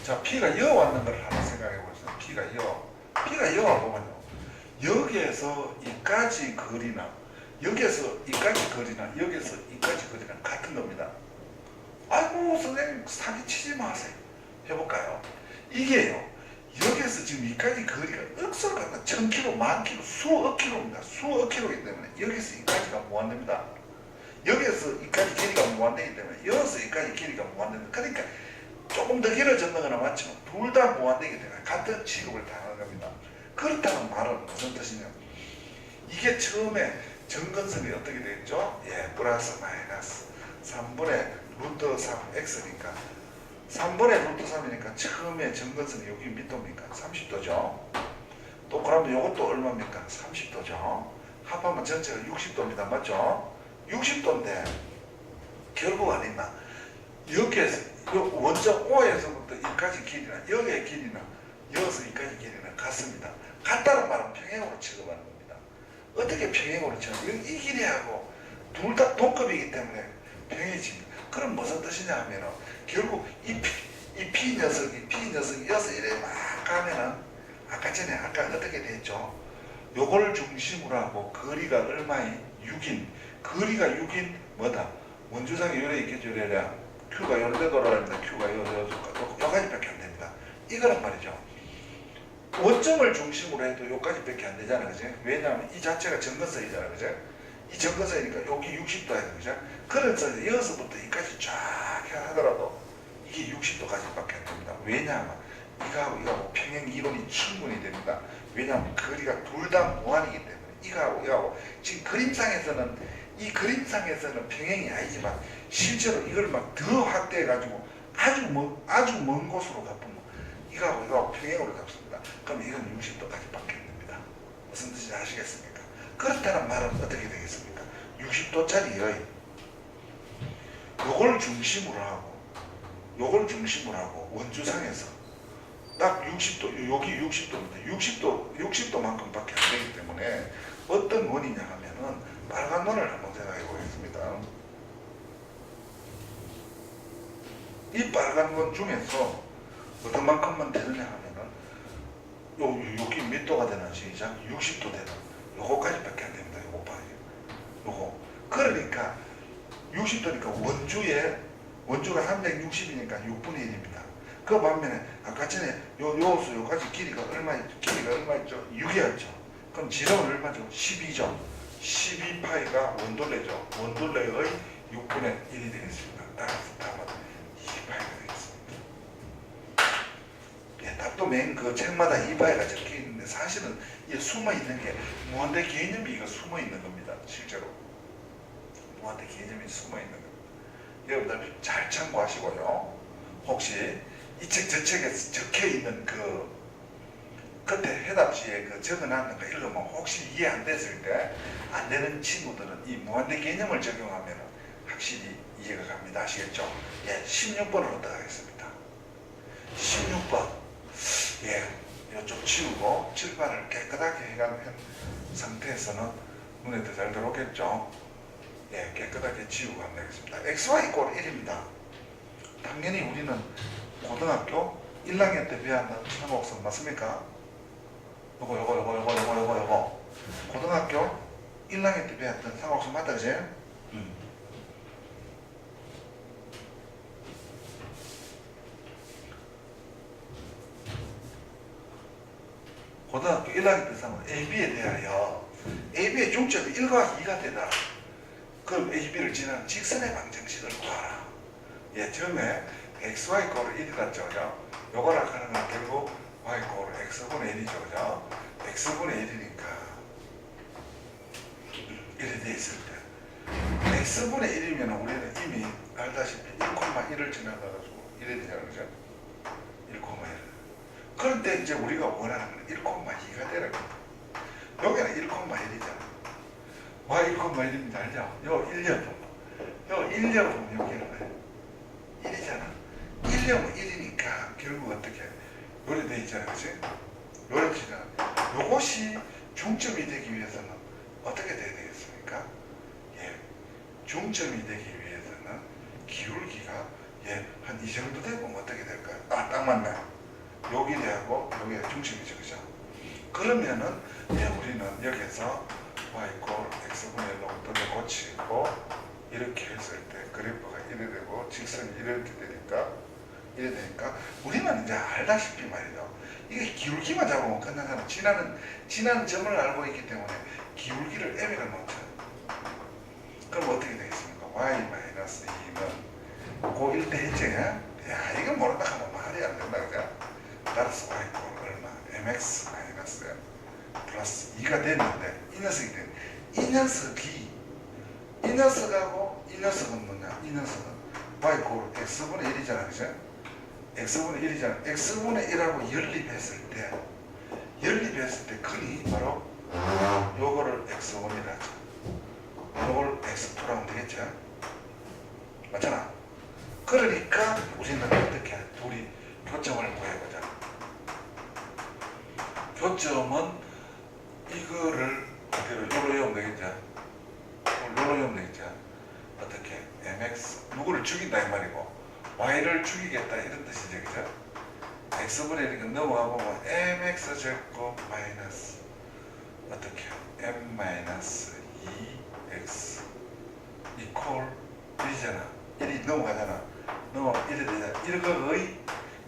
자 P가 여 왔는 걸 하나 생각해 보세요. P가 여 와보면요. 여기에서 이까지 거리나 여기에서 이까지 거리나 여기에서 이까지 거리나 같은 겁니다. 아이고 선생님 사기치지 마세요. 해볼까요? 이게요. 여기에서 지금 이까지 거리가 억수로 간다. 1000km, 10,000km, 수억 킬로입니다. 수억 킬로이기 때문에 여기서 이까지가 무한대입니다. 여기에서 이까지 길이가 무한대이기 때문에 여기서 이까지 길이가 무한대입니다. 그러니까 조금 더 길어졌는 거나 맞지만 둘 다 무한대이기 때문에 같은 취급을 당하는 겁니다. 그렇다는 말은 무슨 뜻이냐? 이게 처음에 정근선이 어떻게 되겠죠? 예, 플러스 마이너스 3분의 루트 3x니까 3분의 루트 3이니까 처음에 정근선이 여기 몇 도입니까? 30도죠. 또 그러면 이것도 얼마입니까? 30도죠. 합하면 전체가 60도입니다. 맞죠? 60도인데 결국 어딨나? 여기에서 원점 O에서부터 이까지 길이나 여기의 길이나 여기서 이까지 길이는 같습니다. 같다는 말은 평행으로 취급하는 겁니다. 어떻게 평행으로 취급하는? 이 길이하고 둘 다 동급이기 때문에 평행해집니다. 그럼 무슨 뜻이냐 하면은 결국 이 P 녀석이 여기서 이래 막 가면은 아까 전에 어떻게 됐죠? 요걸 중심으로 하고 거리가 얼마인? 6인. 거리가 6인 뭐다? 원주상에 요래 있겠죠? 요래 Q가 요래 돌아가는데 Q가 요까지밖에 안 됩니다. 이거란 말이죠. 원점을 중심으로 해도 요까지밖에 안 되잖아, 그죠? 왜냐하면 이 자체가 정근선이잖아, 그죠? 이 정근선이니까 여기 60도야, 그죠? 그래서 여기서부터 이까지 쫙 하더라도 이게 60도까지밖에 안 됩니다. 왜냐하면 이거하고 평행 이론이 충분히 됩니다. 왜냐하면 거리가 둘 다 무한이기 때문에 이거하고 지금 그림상에서는 평행이 아니지만 실제로 이걸 막 더 확대해가지고 아주 먼 곳으로 가보면 이거하고 평행으로 잡습니다. 그럼 이건 60도까지밖에 안 됩니다. 무슨 뜻인지 아시겠습니까? 그렇다는 말은 어떻게 되겠습니까? 60도짜리 여인 요걸 중심으로 하고 원주상에서 딱 60도, 여기 60도입니다. 60도만큼밖에 안 되기 때문에 어떤 원이냐 하면은 빨간 원을 한번 생각해 보겠습니다. 이 빨간 원 중에서 어떤 만큼만 되느냐 하면은 여기 몇 도가 되는 시작? 60도 되는 요거까지밖에 안 됩니다. 요거 봐요. 요거. 그러니까 60도니까 원주가 360이니까 6분의 1입니다. 그 반면에 아까 전에 요수 요까지 길이가 얼마 있죠? 6이었죠. 그럼 지름은 얼마죠? 12죠. 12파이가 원둘레죠. 원둘레의 6분의 1이 되겠습니다. 따라서 답은 2파이가 되겠습니다. 예, 답도 맨 그 책마다 2파이가 적혀 있는데 사실은 이게 숨어 있는 게 무한대 개념이 이거 숨어 있는 겁니다. 실제로 무한대 개념이 숨어 있는 겁니다. 여러분들 잘 참고하시고요. 혹시 이 책 저 책에 적혀 있는 그때 해답지에 적어놨는 거 읽으면 혹시 이해 안 됐을 때 안 되는 친구들은 이 무한대 개념을 적용하면 확실히 이해가 갑니다. 아시겠죠? 예, 16번으로 들어가겠습니다. 16번. 예, 이쪽 치우고 칠판을 깨끗하게 해간 상태에서는 눈에 더 잘 들어오겠죠? 예, 깨끗하게 지우고 하면 되겠습니다. XY 꼴 1입니다. 당연히 우리는 고등학교 1학년 때 배웠던 삼각선 맞습니까? 요거. 고등학교 1학년 때 배웠던 삼각선 맞다, 그지? 고등학교 1학년 때 삼각선 AB에 대하여 AB의 중점이 1과 2가 되다. 그럼 AB를 지나는 직선의 방정식을 구하라. 예, 처음에 XY 꼴을 1이랬죠, 그죠? 요거를 하는 건 결국 Y 꼴을 X분의 1이죠, 그죠? X분의 1이니까 이래 돼 있을 때 x분의 1이면 우리는 이미 알다시피 1,1을 지나가가지고 이래 되잖아요. 그죠? 1,1. 그런데 이제 우리가 원하는 건 1,2가 되라는 거예요. 여기는 1,1이잖아. y 1,1입니다. 알죠? 요 1년 요 1년 보면 여기는 1이잖아. 1년 1이니까 결국 어떻게 요래 돼 있잖아. 그치? 요렇게는 요것이 중점이 되기 위해서는 어떻게 돼야 되겠습니까? 예, 중점이 되기 위해서는 기울기가 한 이 정도 되고 어떻게 될까요? 아, 딱 맞네. 요 길이하고 여기가 중심이죠. 그죠? 그러면은 우리는 여기서 y x분의 1로 돌려 고치고 이렇게 했을 때 그래프가 이래 되고 직선이 이렇게 되니까 우리는 이제 알다시피 말이죠. 이게 기울기만 잡으면 끝나잖아. 지나는 점을 알고 있기 때문에 기울기를 m이라 놓죠. 그럼 어떻게 되겠습니까? y-2는 고1 때 했지? 야, 이거 모른다 하면 말이 안 된다. 그죠? 따라서 y 얼마? mx 마이너스 플러스 2가 됐는데 이 녀석하고 이 녀석은 뭐냐? 이 녀석은 y x분의 1이잖아. 그죠? x분의 1이잖아. x분의 1하고 연립했을 때 근이 바로 요거를 x1이라 하죠. 요걸 x2라고 하면 되겠죠? 맞잖아. 그러니까 우리는 어떻게 둘이 교점을 구해보자. 교점은 이거를 그대로 요로 외우면 되겠죠? 요로 외우면 되겠죠? 어떻게? mx 누구를 죽인다 이 말이고 y를 죽이겠다 이런 뜻이죠. 그죠? x분의 1이니까 넘어가 보면 mx 제곱 마이너스 어떻게? m 마이너스 2x 이퀄 1이잖아. 1이 넘어가잖아. 이래 되잖아. 이거의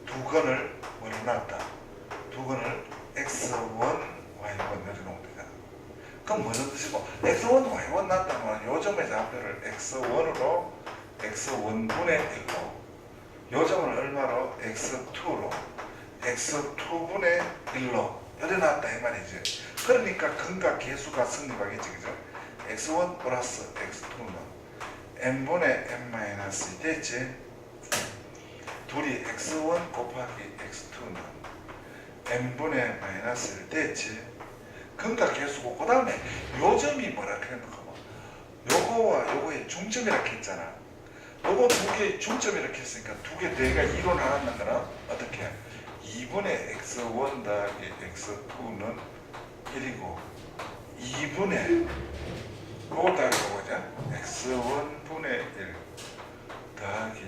두 건을 뭐로 놨다. 두 건을 x1, y1 내려놓으면 되잖아. 그럼 무슨 뜻이고 x1, y1 놨다면 요 점의 좌표를 x1으로 x1분의 1로 요 점을 얼마로? x2로 x2분의 1로 열어놨다 이 말이지. 그러니까 근각 계수가 성립하겠지. 그죠? x1 플러스 x2는 n분의 n-2 됐지? 둘이 x1 곱하기 x2는 n분의 마이너스 1 됐지? 근각 계수고 그 다음에 요 점이 뭐라 그랬는가 뭐 요거와 요거의 중점이라 했잖아. 요거 두 개의 중점이라 했으니까 두 개 대가 2로 나눴는 거는 어떻게? 2분의 x1 더하기 x2는 1이고 2분의 요거 더하기 요거죠? x1분의 1 더하기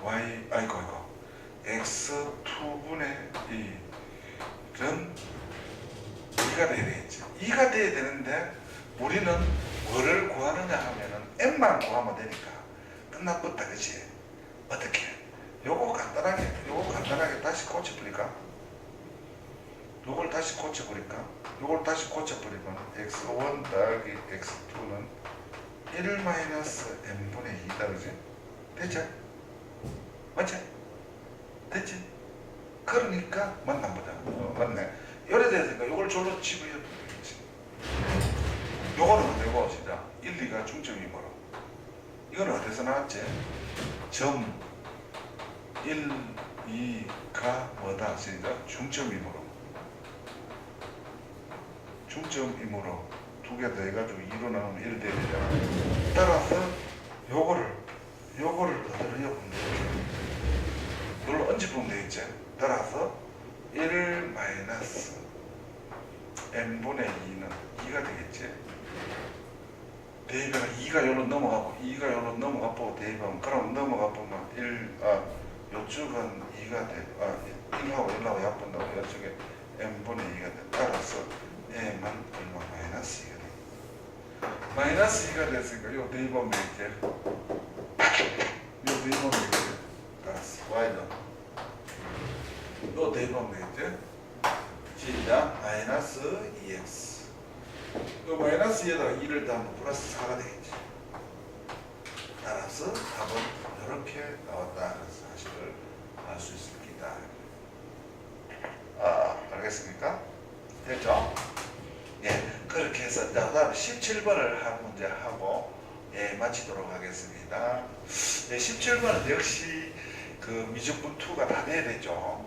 y x2분의 2는 2가 돼야 되겠지. 2가 돼야 되는데 우리는 뭐를 구하느냐 하면은 m만 구하면 되니까 끝나버렸다. 그치? 어떻게? 요거 간단하게 다시 고쳐버릴까? 요걸 다시 고쳐버리면 x1 더하기 x2는 1 마이너스 n분의 2다. 그지? 됐지? 맞지? 됐지? 그러니까 맞나 보다. 맞네. 요래 되니까 요걸 졸로 집어넣으면 되겠지. 요거는 되고 진짜 1, 2가 중점이 뭐로? 이건 어디서 나왔지? 점 1, 2가 뭐다? 진짜 중점이므로 두 개 더 해가지고 2로 나누면 1 돼야 되잖아. 따라서 요거를 어디로 엮으면 되겠지? 이걸로 얹어보면 되겠지? 따라서 1 마이너스 n분의 2는 2가 되겠지? 대입해가 2가 요로 넘어가 보고 대입하면 그럼 넘어가 보면 요쪽은 2가 돼. 1하고 1하고 약분하고 이쪽에 n분의 2가 돼. 따라서 m은 얼마? 마이너스 2가 돼. 마이너스 2가 됐으니까 요 대입하면 되겠지? 따라서 y는 요 대입하면 되겠지? 시작. 마이너스 2x 요 마이너스 2에다가 2를 더하면 플러스 4가 되겠지. 따라서 답은 이렇게 나왔다는 사실을 알 수 있습니다. 알겠습니까? 됐죠? 예. 그렇게 해서 다음에 17번을 한 문제 하고 예, 마치도록 하겠습니다. 예, 17번은 역시 그 미적분 2가 다 돼야 되죠.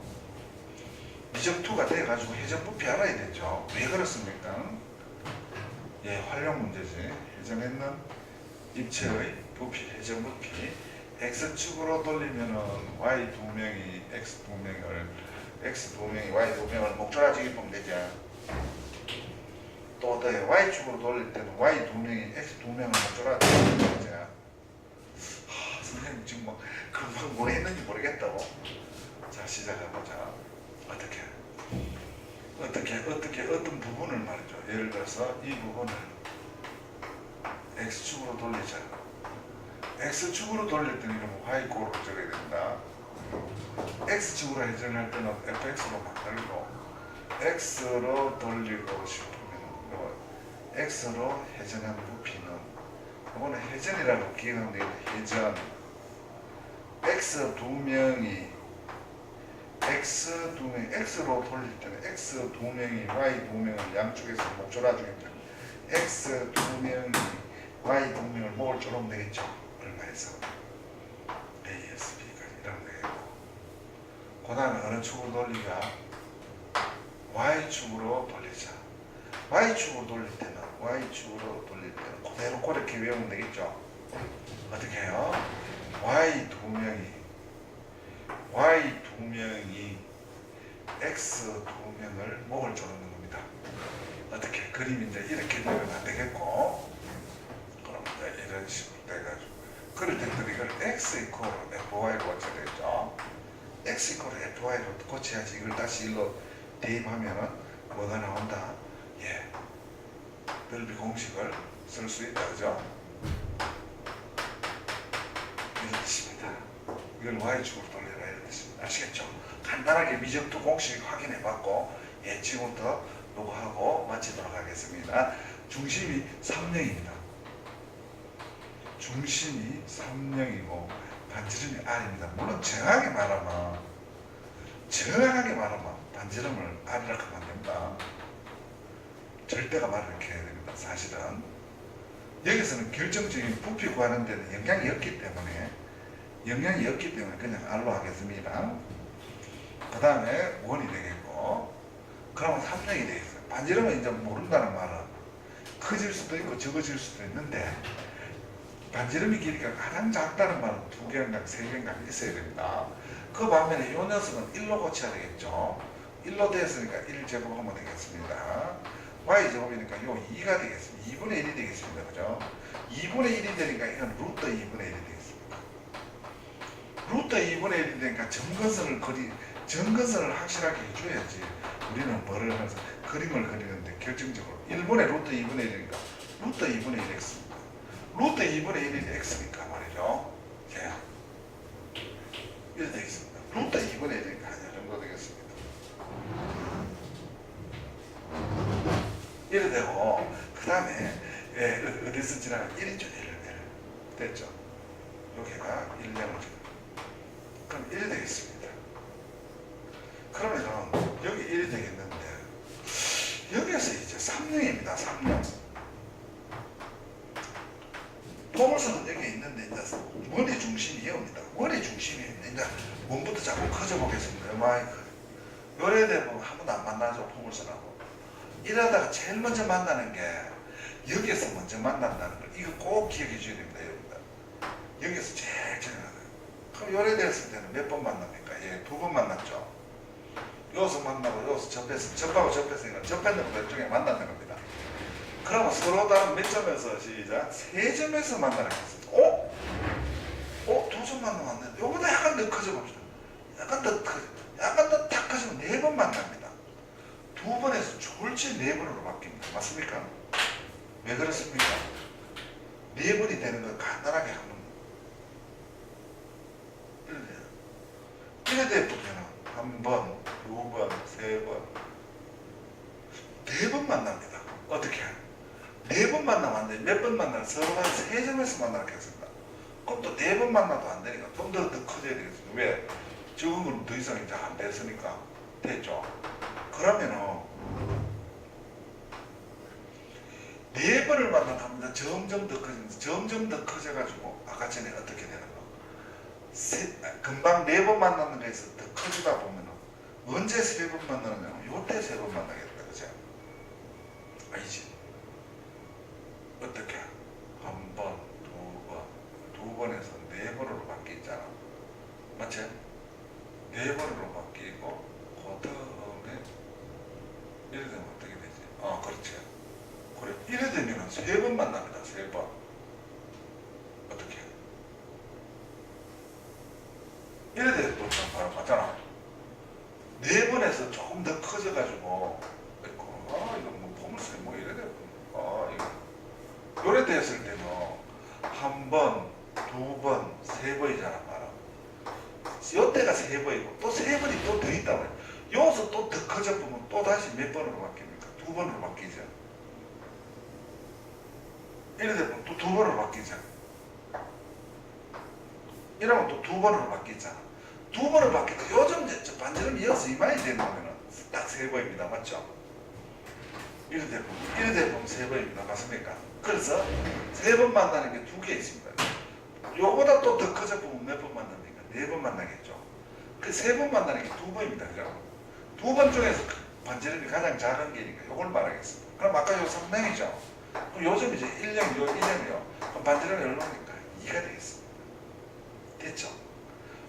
미적 2가 돼가지고 회전부피 알아야 되죠. 왜 그렇습니까? 예, 활용 문제지. 회전했는 입체의 부피, 회전부피 X축으로 돌리면은 Y 두 명이 X 두 명이 Y 두 명을 목줄아지게 보면 되죠. 또 어때요? Y축으로 돌릴 때는 Y 두 명이 X 두 명을 목줄아지게 보면 되죠. 선생님 지금 뭐 금방 뭐 했는지 모르겠다고. 자, 시작해보자. 어떤 부분을 말이죠. 예를 들어서 이 부분을 X축으로 돌리자. X축으로 돌릴 때는 이러면 Y꼴로 적어야 된다. X축으로 회전할 때는 fx로 만들고 X로 돌리고 싶으면 X로 회전한 부피는 이거는 회전이라고 기억하면 되겠다. 회전 X 두 명이 X로 돌릴 때는 X 두 명이 Y 두 명을 양쪽에서 목줄아주겠다. X 두 명이 Y 두 명을 목을 조르면 되겠죠. 얼마에서 ASB까지 이러면 되겠고, 그 다음에 어느 축으로 돌리가 Y축으로 돌리자. Y축으로 돌릴 때는 그대로 그렇게 외우면 되겠죠. 어떻게 해요? Y 두 명이 X 두 명을 목을 조르는 겁니다. 어떻게 그림이 이제 이렇게 되면 안 되겠고, 그럼 이제 이런 식으로 돼가지고 그럴 때는 이걸 X 이퀄 FY로 고쳐야 되겠죠. X 이퀄 FY로 고쳐야지 이걸 다시 일로 대입하면은 뭐가 나온다? 예, 넓이 공식을 쓸 수 있다, 그죠? 이런 뜻입니다. 이걸 Y축으로 돌려라 이런 뜻입니다. 아시겠죠? 간단하게 미적도 공식 확인해봤고, 예, 지금부터 요거 하고 마치도록 하겠습니다. 중심이 3영입니다. 중심이 3영이고 반지름이 R입니다. 물론 정확하게 말하면 반지름을 R이라고 하면 안 됩니다. 절대가 말을 이렇게 해야 됩니다. 사실은 여기서는 결정적인 부피 구하는 데는 영향이 없기 때문에 그냥 R로 하겠습니다. 그 다음에 원이 되겠고, 그러면 3영이 되겠어요. 반지름은 이제 모른다는 말은 커질 수도 있고 적어질 수도 있는데, 반지름의 길이가 가장 작다는 말은 2개인가 3개인가 있어야 됩니다. 그 반면에 이 녀석은 1로 고쳐야 되겠죠. 1로 됐으니까 1제곱하면 되겠습니다. Y제곱이니까 요 2가 되겠습니다. 2분의 1이 되겠습니다. 그죠? 2분의 1이 되니까 이건 루트 2분의 1이 되겠습니다. 루트 2분의 1이 되니까 점근선을 확실하게 해줘야지 우리는 뭐를 하면서 그림을 그리는데 결정적으로 1분의 루트 2분의 1이니까 루트 2분의 1x입니다. 루트 2분의 1이 x니까 말이죠. 예. 이렇게 되겠습니다. 루트 2분의 1이니까 한 이 정도 되겠습니다. 이렇게 되고, 그 다음에 어디서 지나가 1이죠. 1 됐죠. 여기가 1량을 그럼 1이 되겠습니다. 그러면은 여기 1이 되겠는데, 여기에서 이제 3령입니다. 3령. 포물선은 여기 있는데 이제 원의 중심이 여기입니다. 원의 중심이 이제 원부터 자꾸 커져 보겠습니다. 요래 되면 한 번도 안 만나죠. 포물선하고. 이러다가 제일 먼저 만나는 게 여기에서 먼저 만난다는 걸 이거 꼭 기억해 줘야 됩니다. 여기에서 제일 전에 그럼 요래 됐을 때는 몇 번 만납니까? 예, 2번 만났죠. 여기서 만나고 여기서 접하고 접했으니까 접했는 몇 쪽에 만나는 겁니다. 그러면 서로 다른 몇 점에서 시작? 3점에서 만나겠습니다. 2점 만나면 안 되는데 요거보다 약간 더 커져 봅시다. 약간 더 탁 커지면 4번 만납니다. 2번에서 졸지 4번으로 바뀝니다. 맞습니까? 왜 그렇습니까? 4번이 되는 걸 간단하게 한번 이래 보면은 1번, 2번, 3번, 4번 만납니다. 어떻게? 4번 만나면 안 돼. 몇 번 만나면 서로 한 3점에서 만나겠습니다. 그럼 또 4번 만나도 안 되니까 좀 더 커져야 되겠습니다. 왜? 적은 건 더 이상 이제 안 됐으니까. 됐죠? 그러면은 4번을 만나면 점점 더 커지면서 점점 더 커져가지고 아까 전에 어떻게 되는 거? 금방 4번 만나는 거에서 더 커지다 보면은 언제 3번 만나느냐? 요때 3번 만나겠다. 그죠? 아니지. 어떻게? 한 번, 두 번에서 4번으로 바뀌잖아. 맞지? 4번으로 바뀌고 그 다음에 이래 되면 어떻게 되지? 그렇지. 그래. 이래 되면은 3번 만납니다. 3번. 어떻게? 이래 되면 또 바로 맞잖아. 4번에서 조금 더 커져가지고 이거 뭐 포물선이 뭐 이래 되고 이거 요래 됐을 때는 한 번, 2번, 3번이잖아. 바로 요때가 3번이고 또 3번이 또 더 있다 말이야. 여기서 또 더 커져 보면 또 다시 몇 번으로 바뀝니까? 2번으로 바뀌죠. 이래 되면 또 2번으로 바뀌죠. 이러면 또 2번으로 바뀌잖아. 2번으로 바뀌고 요즘 반지름 이어서 이만이 되면 딱 3번입니다. 맞죠? 이래 되면 3번입니다. 맞습니까? 그래서 3번 만나는 게 2개 있습니다. 요보다 또 더 커져 보면 몇 번 만납니까? 4번 만나겠죠. 그 3번 만나는 게 2번입니다. 그죠? 2번 중에서 반지름이 가장 작은 게니까 요걸 말하겠습니다. 그럼 아까 요 3량이죠. 그럼 요즘 이제 1량, 요 1량이요. 그럼 반지름이 얼마입니까? 2가 되겠습니다. 됐죠?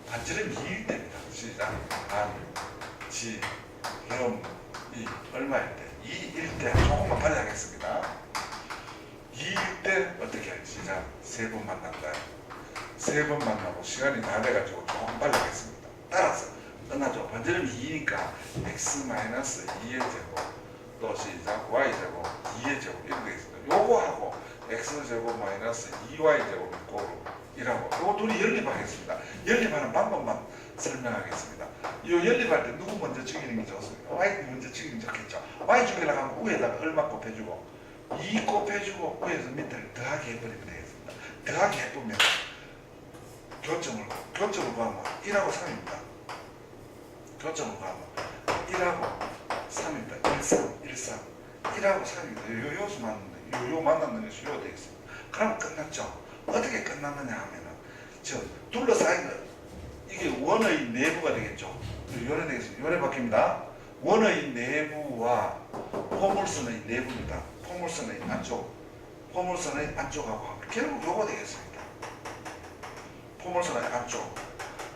반지름이 2일 때입니다. 시작. 반, 지, 름, 이. 얼마일 때? 2일 때. 조금만 빨리 하겠습니다. 2일 때 어떻게 할지. 시작. 3번 만난다. 3번 만나고 시간이 다 돼가지고 조금 빨리 하겠습니다. 따라서 끝나죠. 반지름이 2니까 x-2의 제곱 또 시작 y제곱 2의 제곱 이렇게 되겠습니다. 요거하고 x제곱 마이너스 2y제곱 이꼴 1하고 요거 둘이 연립하겠습니다. 연립하는 방법만 설명하겠습니다. 이 연립할 때 누구 먼저 죽이는 게 좋습니까? y 먼저 죽이는 게 좋겠죠. y 죽이려고 하면 위에다가 얼마 곱해주고 2 곱해주고 위에서 밑을 더하기 해버리면 되겠습니다. 더하기 해보면 교점을 구하면 1하고 3입니다. 교점을 구하면 1하고 3입니다. 1, 3, 1, 3 1하고 3입니다. 요수 만났는데 요 만났는 것이 요가 되겠습니다. 그럼 끝났죠. 어떻게 끝났느냐 하면은 둘러싸인 거 이게 원의 내부가 되겠죠. 요래 되겠습니다. 요래 바뀝니다. 원의 내부와 포물선의 내부입니다. 포물선의 안쪽하고 하면 결국 요거 되겠습니다. 포물선의 안쪽.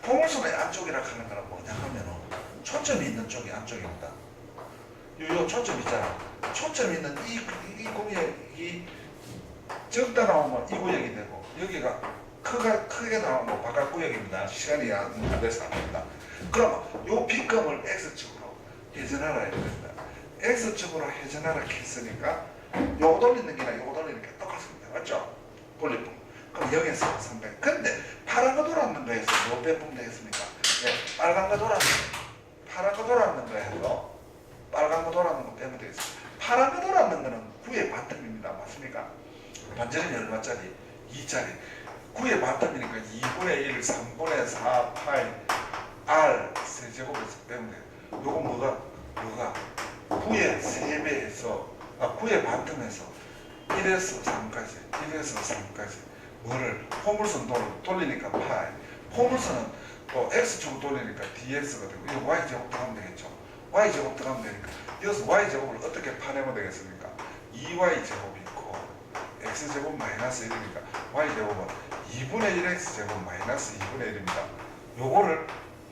포물선의 안쪽이라 하는 거는 뭐냐 하면은 초점이 있는 쪽이 안쪽입니다. 요 초점 있잖아. 초점 있는 이 구역이 적다 나오면 이 구역이 되고 여기가 크게 나오면 바깥 구역입니다. 시간이 안 돼서 안 됩니다. 그러면 요 B점을 X축으로 회전하라 해야 됩니다. X축으로 회전하라 했으니까 요거 돌리는 게랑 요거 돌리는 게 똑같습니다. 맞죠? 돌리품. 그럼 0에서 300. 근데 파란 거 돌았는 거에서 뭐 빼면 되겠습니까? 네, 빨간 거 돌았는 거. 파란 거 돌았는 거에서 빨간 거 돌았는 거 빼면 되겠습니다. 파란 거 돌았는 거는 9의 바텀입니다. 맞습니까? 반지름이 얼마짜리? 2짜리. 9의 바텀이니까 2분의 1, 3분의 4, 8, R 세제곱에서 빼면 돼요. 요거 뭐가 9의 3배에서 9의 바텀에서 1에서 3까지 1에서 3까지 뭐를 포물선 돌리니까 파이 포물선은 또 X축으로 돌리니까 DX가 되고 이거 Y제곱 들어가면 되겠죠. Y제곱 들어가면 되니까 여기서 Y제곱을 어떻게 파내면 되겠습니까? 2Y제곱이 있고 X제곱 마이너스 1이니까 Y제곱은 2분의 1X제곱 마이너스 2분의 1입니다. 요거를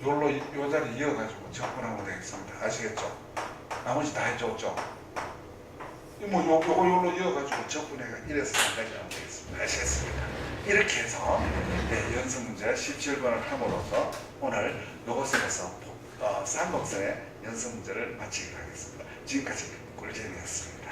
요 자리 이어가지고 접근하면 되겠습니다. 아시겠죠? 나머지 다 해줬죠? 요거 요로 이어가지고 접근해가 1에서 3까지 하면 되겠습니다. 아시겠습니까? 이렇게 해서 연습 문제 17번을 함으로써 오늘 요것에서 쌍곡선의 연습 문제를 마치기로 하겠습니다. 지금까지 꿀잼이었습니다.